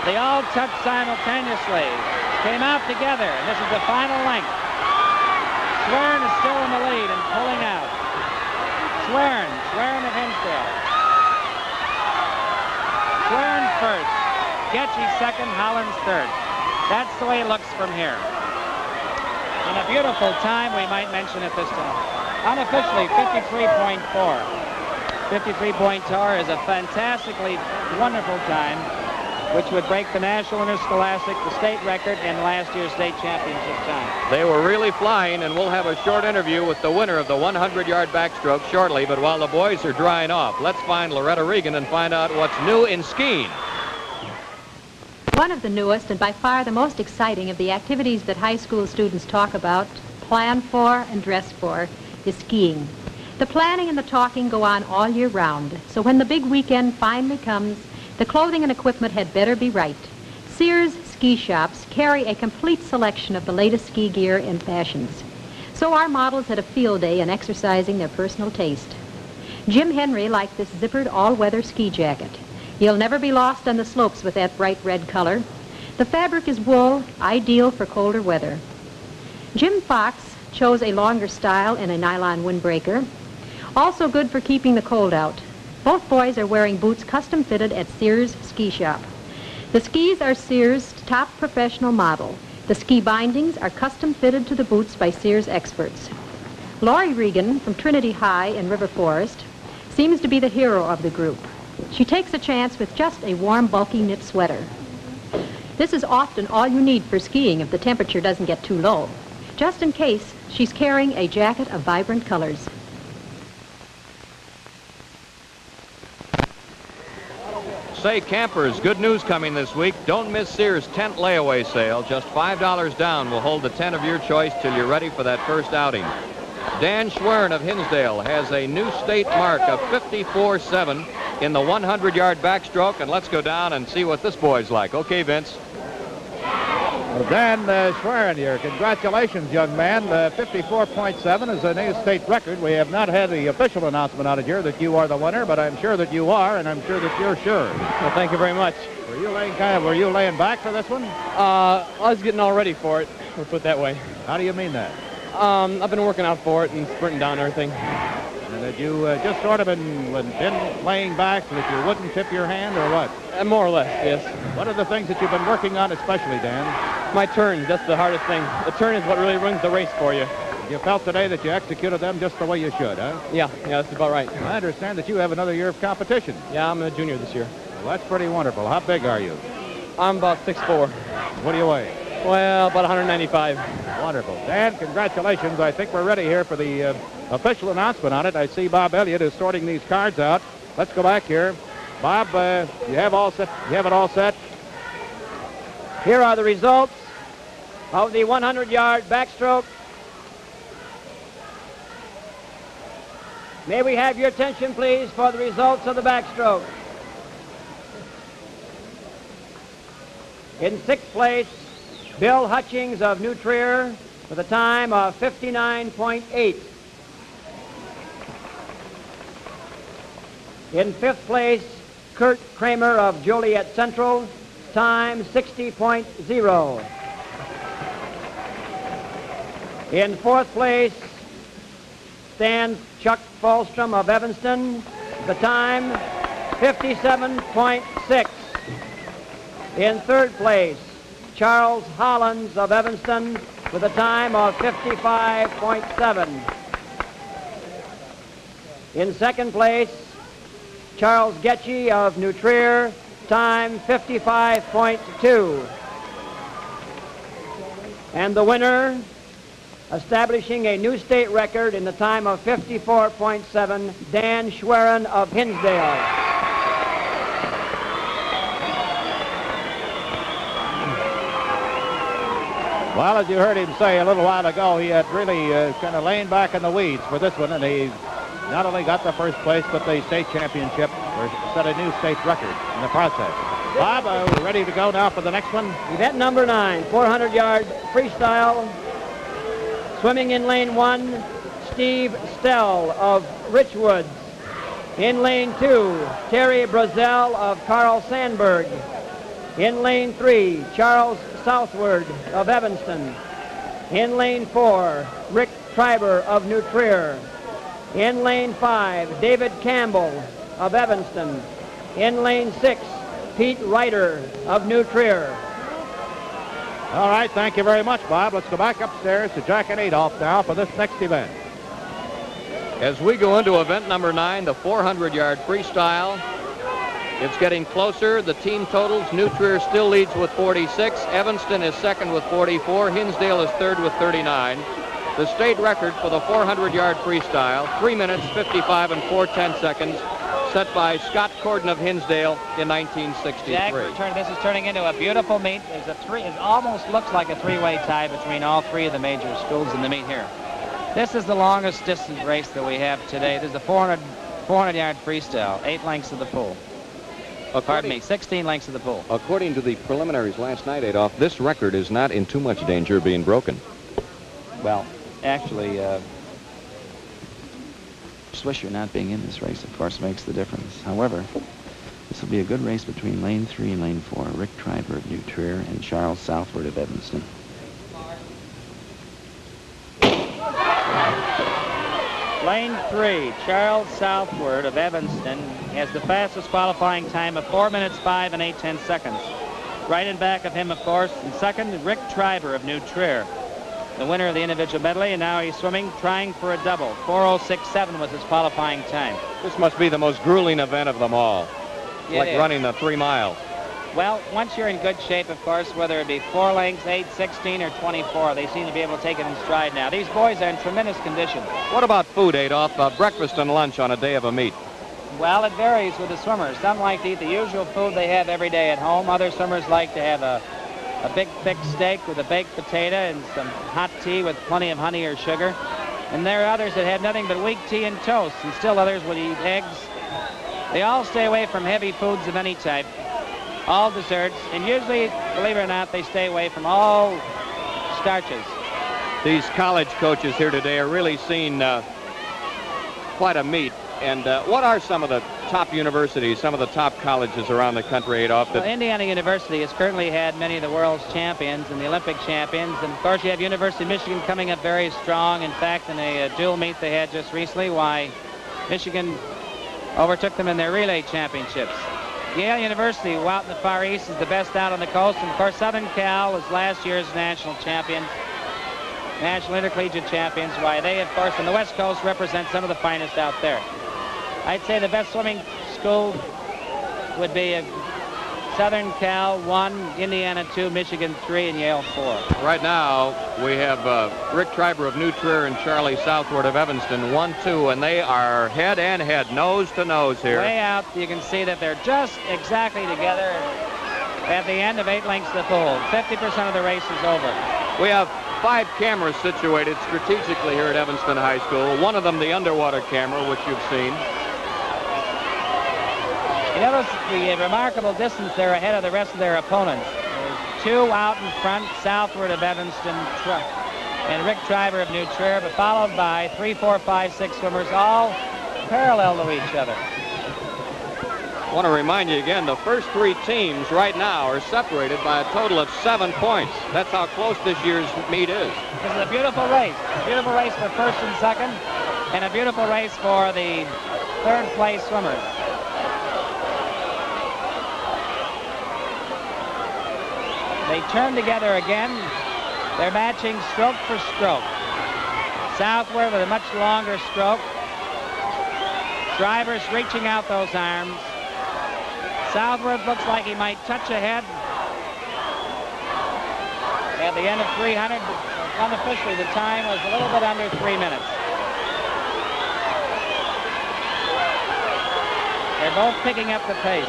they all touched simultaneously, came out together, and this is the final length. Schwerin is still in the lead and pulling out. Schwerin of Hinsdale. Schwerin first, Getchy second, Hollins third. That's the way it looks from here. And a beautiful time, we might mention at this time. Unofficially, 53.4. 53-point tower is a fantastically wonderful time, which would break the National Interscholastic, the state record, and last year's state championship time. They were really flying, and we'll have a short interview with the winner of the 100-yard backstroke shortly. But while the boys are drying off, let's find Loretta Regan and find out what's new in skiing. One of the newest and by far the most exciting of the activities that high school students talk about, plan for, and dress for is skiing. The planning and the talking go on all year round, so when the big weekend finally comes, the clothing and equipment had better be right. Sears ski shops carry a complete selection of the latest ski gear and fashions. So our models had a field day in exercising their personal taste. Jim Henry liked this zippered all-weather ski jacket. He'll never be lost on the slopes with that bright red color. The fabric is wool, ideal for colder weather. Jim Fox chose a longer style in a nylon windbreaker, also good for keeping the cold out. Both boys are wearing boots custom fitted at Sears Ski Shop. The skis are Sears' top professional model. The ski bindings are custom fitted to the boots by Sears experts. Lori Regan from Trinity High in River Forest seems to be the hero of the group. She takes a chance with just a warm, bulky knit sweater. This is often all you need for skiing if the temperature doesn't get too low. Just in case, she's carrying a jacket of vibrant colors. Say, campers, good news coming this week. Don't miss Sears' tent layaway sale. Just $5 down will hold the tent of your choice till you're ready for that first outing. Dan Schwerin of Hinsdale has a new state mark of 54.7 in the 100-yard backstroke, and let's go down and see what this boy's like. Okay, Vince. Well, Dan Schwerin here. Congratulations, young man. 54.7 is a new state record. We have not had the official announcement out of here that you are the winner, but I'm sure that you are, and I'm sure that you're sure. Well, thank you very much. Were you laying back for this one? I was getting all ready for it. We'll put it that way. How do you mean that? I've been working out for it and sprinting down everything. And had you just sort of been laying back so that you wouldn't tip your hand, or what? More or less, yes. What are the things that you've been working on especially, Dan? My turns, that's the hardest thing. The turn is what really runs the race for you. You felt today that you executed them just the way you should, huh? Yeah, that's about right. I understand that you have another year of competition. Yeah, I'm a junior this year. Well, that's pretty wonderful. How big are you? I'm about 6'4". What do you weigh? Well, about 195. Wonderful. Dan, congratulations. I think we're ready here for the official announcement on it. I see Bob Elliott is sorting these cards out. Let's go back here. Bob, you have it all set? Here are the results of the 100-yard backstroke. May we have your attention, please, for the results of the backstroke. In sixth place, Bill Hutchings of New Trier with a time of 59.8. In fifth place, Kurt Kramer of Joliet Central, time 60.0. In fourth place, Stan Chuck Falstrom of Evanston, the time 57.6. In third place, Charles Hollins of Evanston with a time of 55.7. In second place, Charles Getchy of New Trier, time 55.2. And the winner, establishing a new state record in the time of 54.7, Dan Schwerin of Hinsdale. Well, as you heard him say a little while ago, he had really kind of lain back in the weeds for this one, and he not only got the first place, but the state championship, or set a new state record in the process. Bob, we're ready to go now for the next one? Event number 9, 400-yard freestyle. Swimming in lane 1, Steve Stell of Richwoods. In lane 2, Terry Brazel of Carl Sandburg. In lane 3, Charles Southward of Evanston. In lane 4, Rick Treiber of New Trier. In lane 5, David Campbell of Evanston. In lane 6, Pete Ryder of New Trier. All right, thank you very much, Bob. Let's go back upstairs to Jack and Adolph now for this next event. As we go into event number 9, the 400-yard freestyle, it's getting closer. The team totals, New Trier still leads with 46. Evanston is second with 44. Hinsdale is third with 39. The state record for the 400-yard freestyle, 3 minutes, 55 and 4/10 seconds, set by Scott Corden of Hinsdale in 1963. Jack, this is turning into a beautiful meet. There's a it almost looks like a three-way tie between all three of the major schools in the meet here. This is the longest distance race that we have today. There's a 400-yard freestyle, 8 lengths of the pool. Pardon me, 16 lengths of the pool. According to the preliminaries last night, Adolph, this record is not in too much danger of being broken. Well, actually, Swisher not being in this race, of course, makes the difference. However, this will be a good race between lane 3 and lane 4. Rick Treiber of New Trier and Charles Southward of Evanston. Lane 3, Charles Southward of Evanston has the fastest qualifying time of 4 minutes, 5 and 8/10 seconds. Right in back of him, of course, in second, Rick Treiber of New Trier, the winner of the individual medley, and now he's swimming, trying for a double. 4:06.7 was his qualifying time. This must be the most grueling event of them all. It's like running a 3 mile. Well, once you're in good shape, of course, whether it be 4 lengths, 8, 16, or 24, they seem to be able to take it in stride now. These boys are in tremendous condition. What about food, Adolph? Breakfast and lunch on a day of a meet? Well, it varies with the swimmers. Some like to eat the usual food they have every day at home. Other swimmers like to have a big, thick steak with a baked potato and some hot tea with plenty of honey or sugar. And there are others that have nothing but weak tea and toast, and still others would eat eggs. They all stay away from heavy foods of any type, all desserts, and usually, believe it or not, they stay away from all starches. These college coaches here today are really seeing quite a meet. And what are some of the top universities, some of the top colleges around the country, Adolph? Well, Indiana University has currently had many of the world's champions and the Olympic champions. And, of course, you have University of Michigan coming up very strong. In fact, in a dual meet they had just recently, why Michigan overtook them in their relay championships. Yale University, who out in the Far East, is the best out on the coast. And, of course, Southern Cal was last year's national champion, national intercollegiate champions. Why, they, of course, on the West Coast represent some of the finest out there. I'd say the best swimming school would be Southern Cal 1, Indiana 2, Michigan 3, and Yale 4. Right now, we have Rick Treiber of New Trier and Charlie Southward of Evanston, 1-2, and they are head and head, nose to nose here. Way out, you can see that they're just exactly together at the end of 8 lengths of the pool. 50% of the race is over. We have 5 cameras situated strategically here at Evanston High School. One of them, the underwater camera, which you've seen. You notice the remarkable distance they're ahead of the rest of their opponents. There's 2 out in front, Southward of Evanston and Rick Treiber of New Trier, but followed by 3, 4, 5, 6 swimmers, all parallel to each other. I want to remind you again, the first 3 teams right now are separated by a total of 7 points. That's how close this year's meet is. This is a beautiful race. A beautiful race for first and second, and a beautiful race for the third place swimmers. They turn together again. They're matching stroke for stroke. Southward with a much longer stroke. Treiber's reaching out those arms. Southward looks like he might touch ahead at the end of 300. Unofficially, the time was a little bit under 3 minutes. They're both picking up the pace.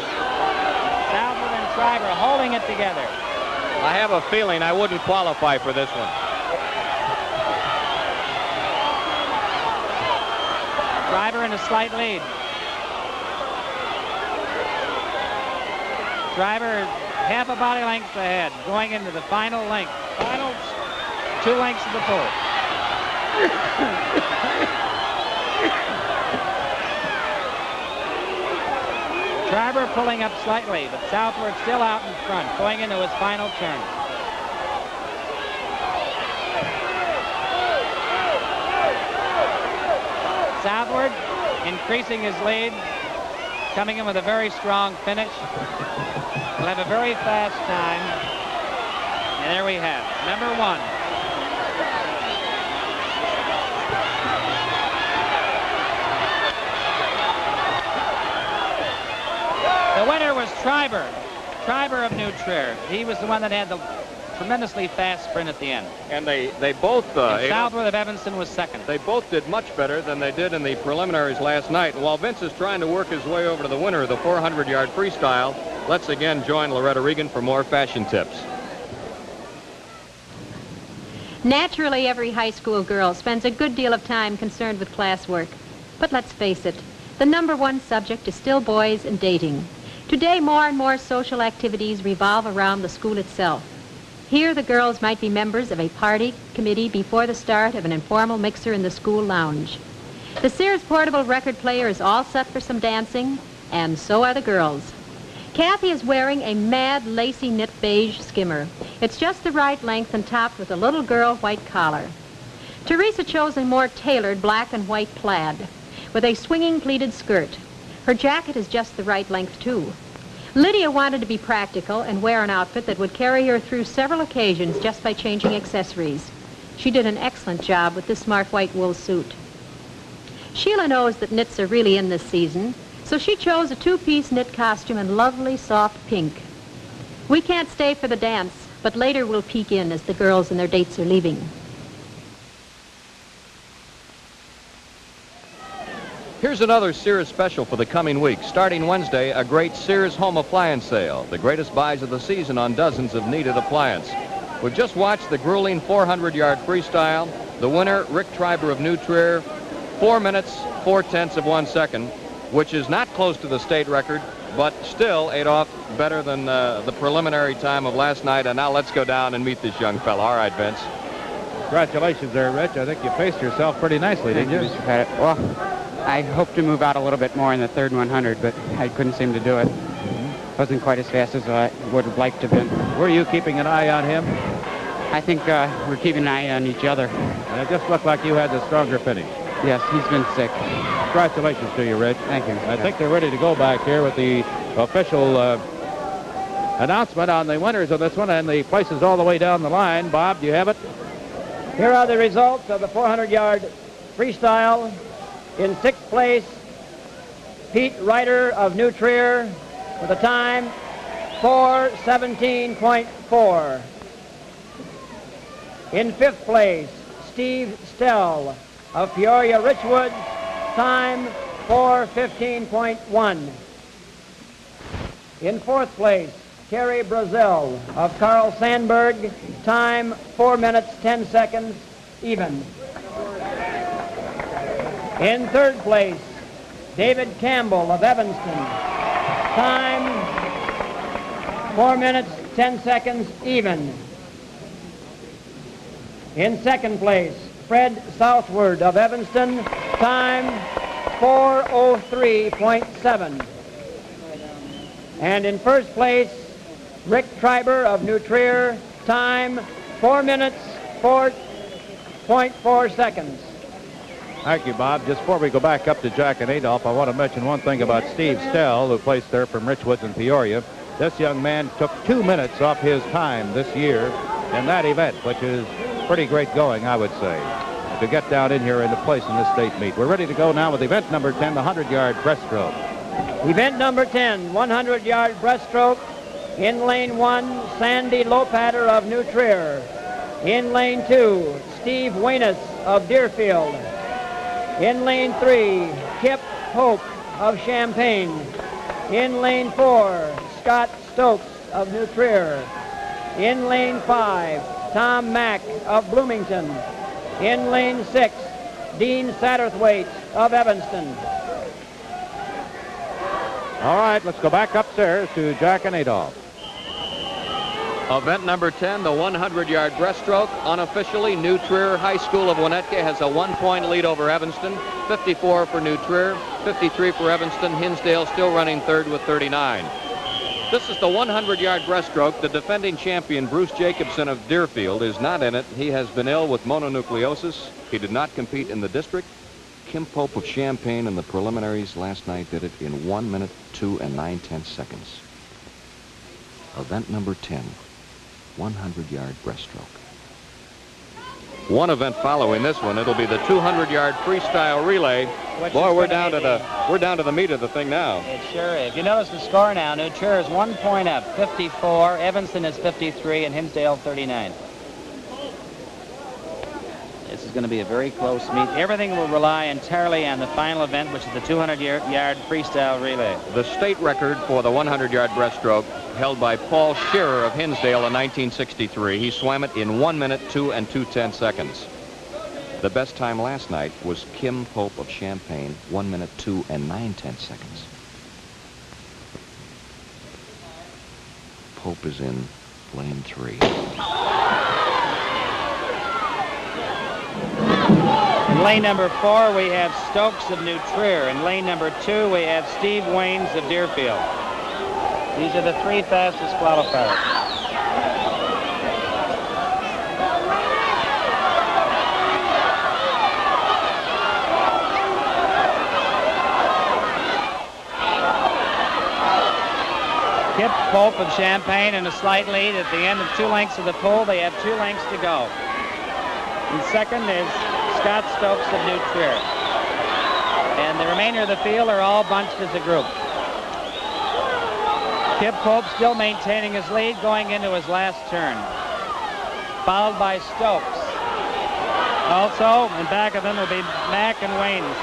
Southward and Treiber holding it together. I have a feeling I wouldn't qualify for this one. Treiber in a slight lead. Treiber half a body length ahead, going into the final length. Final 2 lengths of the pool. Treiber pulling up slightly, but Southward still out in front, going into his final turn. Southward increasing his lead, coming in with a very strong finish. He'll have a very fast time. And there we have number 1. was Treiber of New Trier. He was the one that had the tremendously fast sprint at the end. And they both... Southworth of Evanston was second. They both did much better than they did in the preliminaries last night. And while Vince is trying to work his way over to the winner of the 400-yard freestyle, let's again join Loretta Regan for more fashion tips. Naturally, every high school girl spends a good deal of time concerned with classwork. But let's face it, the #1 subject is still boys and dating. Today, more and more social activities revolve around the school itself. Here, the girls might be members of a party committee before the start of an informal mixer in the school lounge. The Sears portable record player is all set for some dancing, and so are the girls. Kathy is wearing a mad, lacy knit beige skimmer. It's just the right length and topped with a little girl white collar. Teresa chose a more tailored black and white plaid with a swinging pleated skirt. Her jacket is just the right length, too. Lydia wanted to be practical and wear an outfit that would carry her through several occasions just by changing accessories. She did an excellent job with this smart white wool suit. Sheila knows that knits are really in this season, so she chose a two-piece knit costume in lovely soft pink. We can't stay for the dance, but later we'll peek in as the girls and their dates are leaving. Here's another Sears special for the coming week. Starting Wednesday, a great Sears home appliance sale. The greatest buys of the season on dozens of needed appliance. We've just watched the grueling 400-yard freestyle. The winner, Rick Treiber of New Trier, 4 minutes, 4/10 of 1 second, which is not close to the state record, but still, Adolph, better than the preliminary time of last night. And now let's go down and meet this young fella. All right, Vince. Congratulations there, Rich. I think you paced yourself pretty nicely, didn't you? Mr. Pettit. Well, I hoped to move out a little bit more in the third 100, but I couldn't seem to do it. Wasn't quite as fast as I would have liked to have been. Were you keeping an eye on him? I think we're keeping an eye on each other. And it just looked like you had the stronger finish. Yes, he's been sick. Congratulations to you, Rich. Thank you. I think they're ready to go back here with the official announcement on the winners of this one and the places all the way down the line. Bob, do you have it? Here are the results of the 400-yard freestyle. In 6th place, Pete Ryder of New Trier with a time 4:17.4. In 5th place, Steve Stell of Peoria Richwood, time 4:15.1. In 4th place, Terry Brazil of Carl Sandburg, time 4 minutes 10 seconds even. In 3rd place, David Campbell of Evanston, time 4 minutes 10 seconds even. In 2nd place, Fred Southward of Evanston, time 4:03.7. And in 1st place, Rick Treiber of New Trier, time 4 minutes 4.4 seconds. Thank you, Bob. Just before we go back up to Jack and Adolph, I want to mention one thing about Steve Stell, who placed there from Richwoods and Peoria. This young man took 2 minutes off his time this year in that event, which is pretty great going, I would say, to get down in here into place in this state meet. We're ready to go now with event number 10, the 100-yard breaststroke. Event number 10, 100-yard breaststroke. In lane 1, Sandy Lopatter of New Trier. In lane 2, Steve Wainus of Deerfield. In lane 3, Kip Hope of Champaign. In lane 4, Scott Stokes of New Trier. In lane 5, Tom Mack of Bloomington. In lane 6, Dean Satterthwaite of Evanston. All right, let's go back upstairs to Jack and Adolph. Event number 10, the 100-yard breaststroke. Unofficially, New Trier High School of Winnetka has a 1-point lead over Evanston. 54 for New Trier, 53 for Evanston. Hinsdale still running third with 39. This is the 100-yard breaststroke. The defending champion, Bruce Jacobson of Deerfield, is not in it. He has been ill with mononucleosis. He did not compete in the district. Kim Pope of Champaign in the preliminaries last night did it in 1 minute, 2 9/10 seconds. Event number 10. 100-yard breaststroke. One event following this one, it'll be the 200-yard freestyle relay. which Boy, is we're gonna down to the meat of the thing now. It sure is. If you notice the score now, New Trier is 1 point up, 54. Evanston is 53, and Hinsdale 39. This is going to be a very close meet. Everything will rely entirely on the final event, which is the 200-yard freestyle relay. The state record for the 100-yard breaststroke held by Paul Shearer of Hinsdale in 1963. He swam it in 1 minute, 2 2/10 seconds. The best time last night was Kim Pope of Champaign, 1 minute, 2 9/10 seconds. Pope is in lane 3. In lane number 4, we have Stokes of New Trier. In lane number 2, we have Steve Waynes of Deerfield. These are the 3 fastest qualifiers. Kip Pope of Champaign in a slight lead at the end of 2 lengths of the pool. They have 2 lengths to go. And second is Scott Stokes of New Trier. And the remainder of the field are all bunched as a group. Kip Pope still maintaining his lead going into his last turn. Followed by Stokes. Also, in back of them will be Mack and Waynes.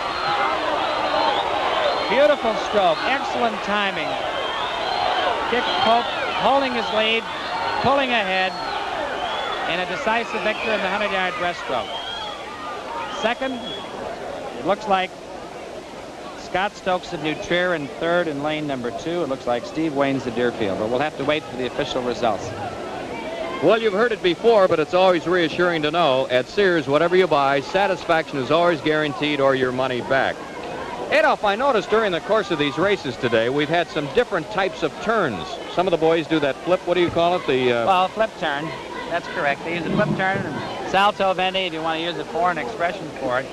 Beautiful stroke, excellent timing. Kip Pope holding his lead, pulling ahead, and a decisive victory in the 100-yard breaststroke. Second, it looks like Scott Stokes of New Trier, and third in lane number 2, it looks like Steve Waynes of Deerfield. But we'll have to wait for the official results. Well, you've heard it before, but it's always reassuring to know at Sears, whatever you buy, satisfaction is always guaranteed or your money back. Adolf, I noticed during the course of these races today, we've had some different types of turns. Some of the boys do that flip, what do you call it? Well, flip turn. That's correct. They use a flip turn and salto venti if you want to use a foreign expression for it.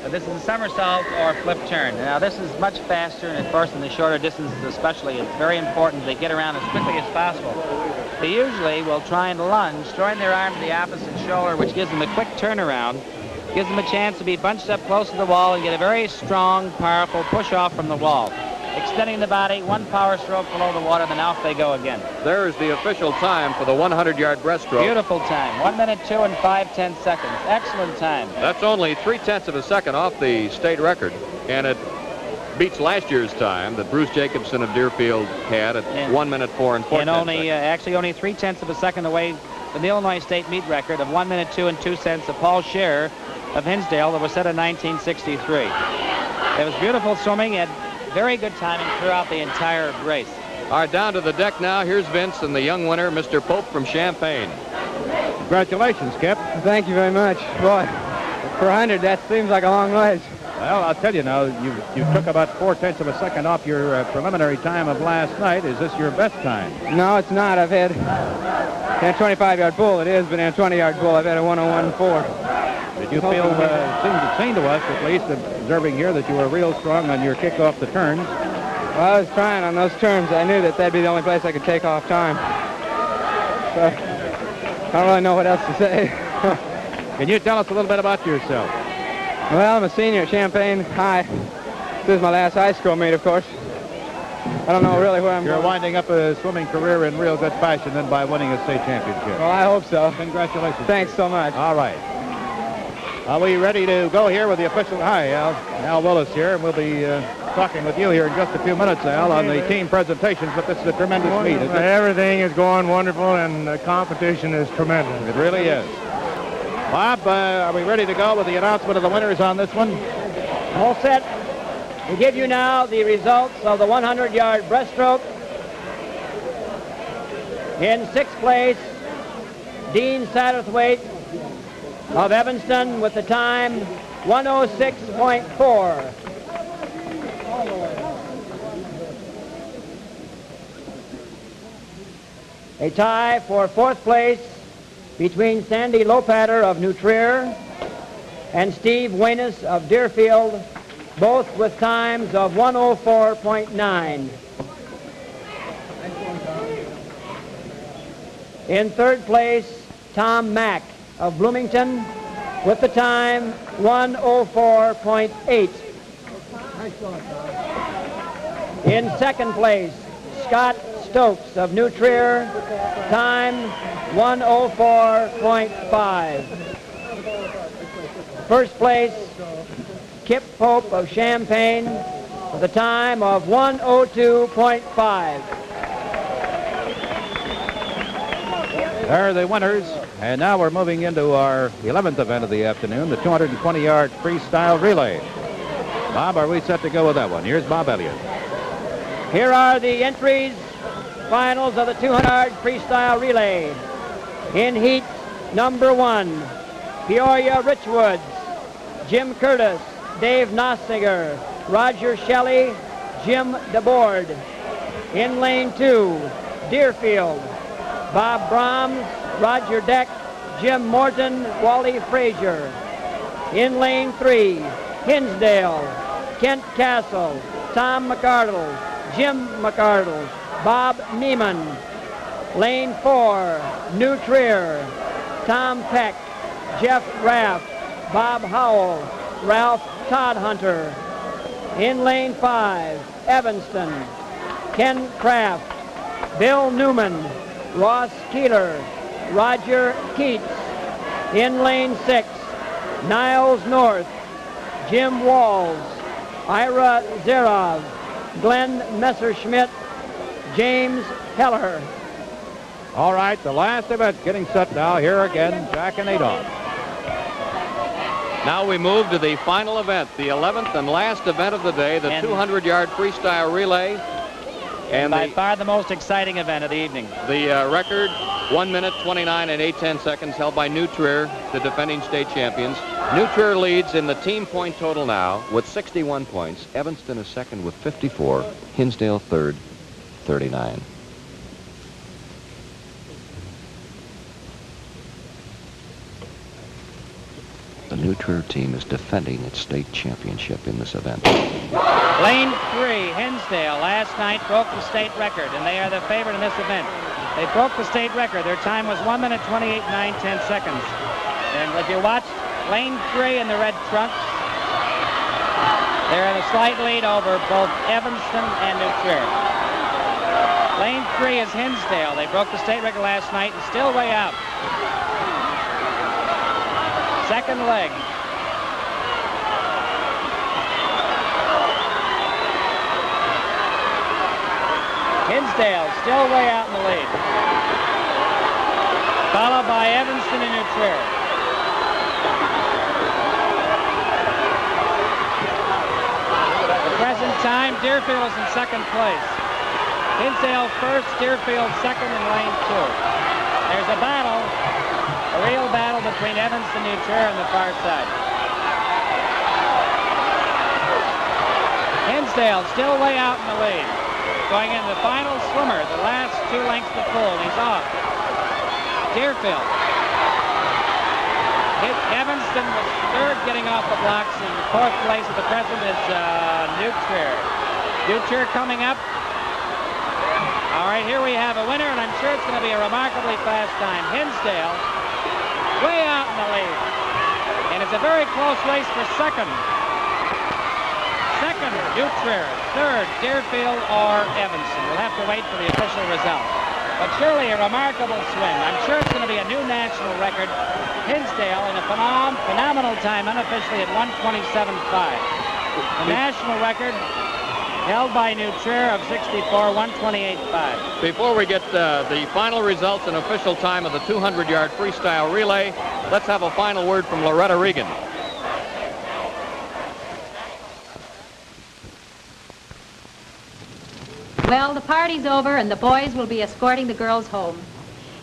But this is a somersault or flip turn. Now, this is much faster, and of course, in the shorter distances especially, it's very important they get around as quickly as possible. They usually will try and lunge, throwing their arm to the opposite shoulder, which gives them a quick turnaround, gives them a chance to be bunched up close to the wall and get a very strong, powerful push-off from the wall. Extending the body, 1 power stroke below the water, then off they go again. There's the official time for the 100-yard breaststroke. Beautiful time. 1 minute, 2 5/10 seconds. Excellent time. That's only 3/10 of a second off the state record, and it beats last year's time that Bruce Jacobson of Deerfield had at 1 minute, 4 4/10 And actually only 3/10 of a second away from the Illinois State meet record of 1 minute, 2 2 of Paul Scherer of Hinsdale that was set in 1963. It was beautiful swimming and very good timing throughout the entire race. All right, down to the deck now. Here's Vince and the young winner, Mr. Pope from Champaign. Congratulations, Kip. Thank you very much. Boy, for 100, that seems like a long ways. Well, I'll tell you now, you took about 4/10 of a second off your preliminary time of last night. Is this your best time? No, it's not. I've had, in a 25-yard pool it is, but in a 20-yard pool I've had a 101.4. Did you feel, it seemed to us, at least, observing here, that you were real strong on your kick off the turns? Well, I was trying on those turns. I knew that that'd be the only place I could take off time. So, I don't really know what else to say. Can you tell us a little bit about yourself? Well, I'm a senior at Champaign High. This is my last high school meet, of course. I don't know really where I'm You're going. winding up a swimming career in real good fashion then by winning a state championship. Well, I hope so. Congratulations. Thanks so much. All right. Are we ready to go here with the official? Hi, Al. Al Willis here, and we'll be talking with you here in just a few minutes, Al, on the team presentations, but this is a tremendous meet, isn't it? Everything is going wonderful, and the competition is tremendous. It really is. Bob, are we ready to go with the announcement of the winners on this one? All set. We give you now the results of the 100-yard breaststroke. In 6th place, Dean Satterthwaite of Evanston with the time 106.4. A tie for 4th place between Sandy Lopatter of New Trier and Steve Waynes of Deerfield, both with times of 104.9. In 3rd place, Tom Mack of Bloomington with the time 104.8. In second place, Scott Stokes of New Trier, time 1:04.5. First place, Kip Pope of Champaign with a time of 1:02.5. There are the winners, and now we're moving into our 11th event of the afternoon, the 220-yard freestyle relay. Bob, are we set to go with that one? Here's Bob Elliott. Here are the entries, finals of the 200 freestyle relay. In heat number 1, Peoria Richwoods, Jim Curtis, Dave Nossiger, Roger Shelley, Jim DeBoard. In lane 2, Deerfield, Bob Brahms, Roger Deck, Jim Morton, Wally Frazier. In lane 3, Hinsdale, Kent Castle, Tom McArdle, Jim McArdle, Bob Neiman. Lane 4, New Trier, Tom Peck, Jeff Raff, Bob Howell, Ralph Toddhunter. In lane 5, Evanston, Ken Kraft, Bill Newman, Ross Keeler, Roger Keats. In lane 6, Niles North, Jim Walls, Ira Zerov, Glenn Messerschmidt, James Heller. All right, the last event getting set now. Here again, Jack and Adolph. Now we move to the final event, the 11th and last event of the day, the 200-yard freestyle relay. And by far the most exciting event of the evening. The record, 1 minute, 29 and 8/10 seconds, held by New Trier, the defending state champions. New Trier leads in the team point total now with 61 points. Evanston is second with 54. Hinsdale third, 39. The New Trier team is defending its state championship in this event. Lane 3, Hinsdale, last night broke the state record, and they are the favorite in this event. They broke the state record. Their time was 1 minute, 28, 9/10 seconds. And if you watch Lane 3 in the red trunks, they're in a slight lead over both Evanston and New Trier. Lane 3 is Hinsdale. They broke the state record last night and still way out. Second leg. Hinsdale still way out in the lead. Followed by Evanston and New Trier. At the present time, Deerfield is in second place. Hinsdale first, Deerfield second in lane 2. There's a battle. A real battle between Evanston, New Trier, and the far side. Hinsdale still way out in the lead. Going into the final swimmer, the last 2 lengths to pull, and he's off. Deerfield. Evanston was third getting off the blocks, and fourth place at the present is New Trier. New Trier coming up. All right, here we have a winner, and I'm sure it's going to be a remarkably fast time. Hinsdale way out in the lead. And it's a very close race for second. Second, New Trier. Third, Deerfield or Evanston. We'll have to wait for the official result. But surely a remarkable swim. I'm sure it's going to be a new national record. Hinsdale in a phenomenal time, unofficially at 1:27.5. The national record held by New Trier of 64, 1:28.5. Before we get the final results and official time of the 200-yard freestyle relay, let's have a final word from Loretta Regan. Well, the party's over and the boys will be escorting the girls home.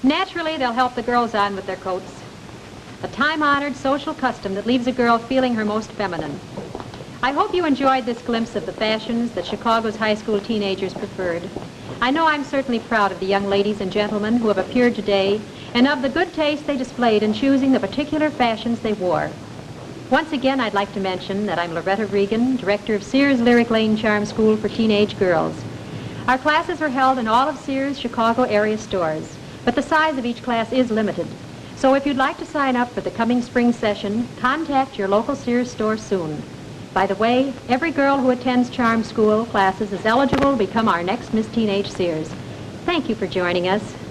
Naturally, they'll help the girls on with their coats. A time-honored social custom that leaves a girl feeling her most feminine. I hope you enjoyed this glimpse of the fashions that Chicago's high school teenagers preferred. I know I'm certainly proud of the young ladies and gentlemen who have appeared today and of the good taste they displayed in choosing the particular fashions they wore. Once again, I'd like to mention that I'm Loretta Regan, director of Sears Lyric Lane Charm School for Teenage Girls. Our classes are held in all of Sears' Chicago area stores, but the size of each class is limited. So if you'd like to sign up for the coming spring session, contact your local Sears store soon. By the way, every girl who attends charm school classes is eligible to become our next Miss Teenage Sears. Thank you for joining us.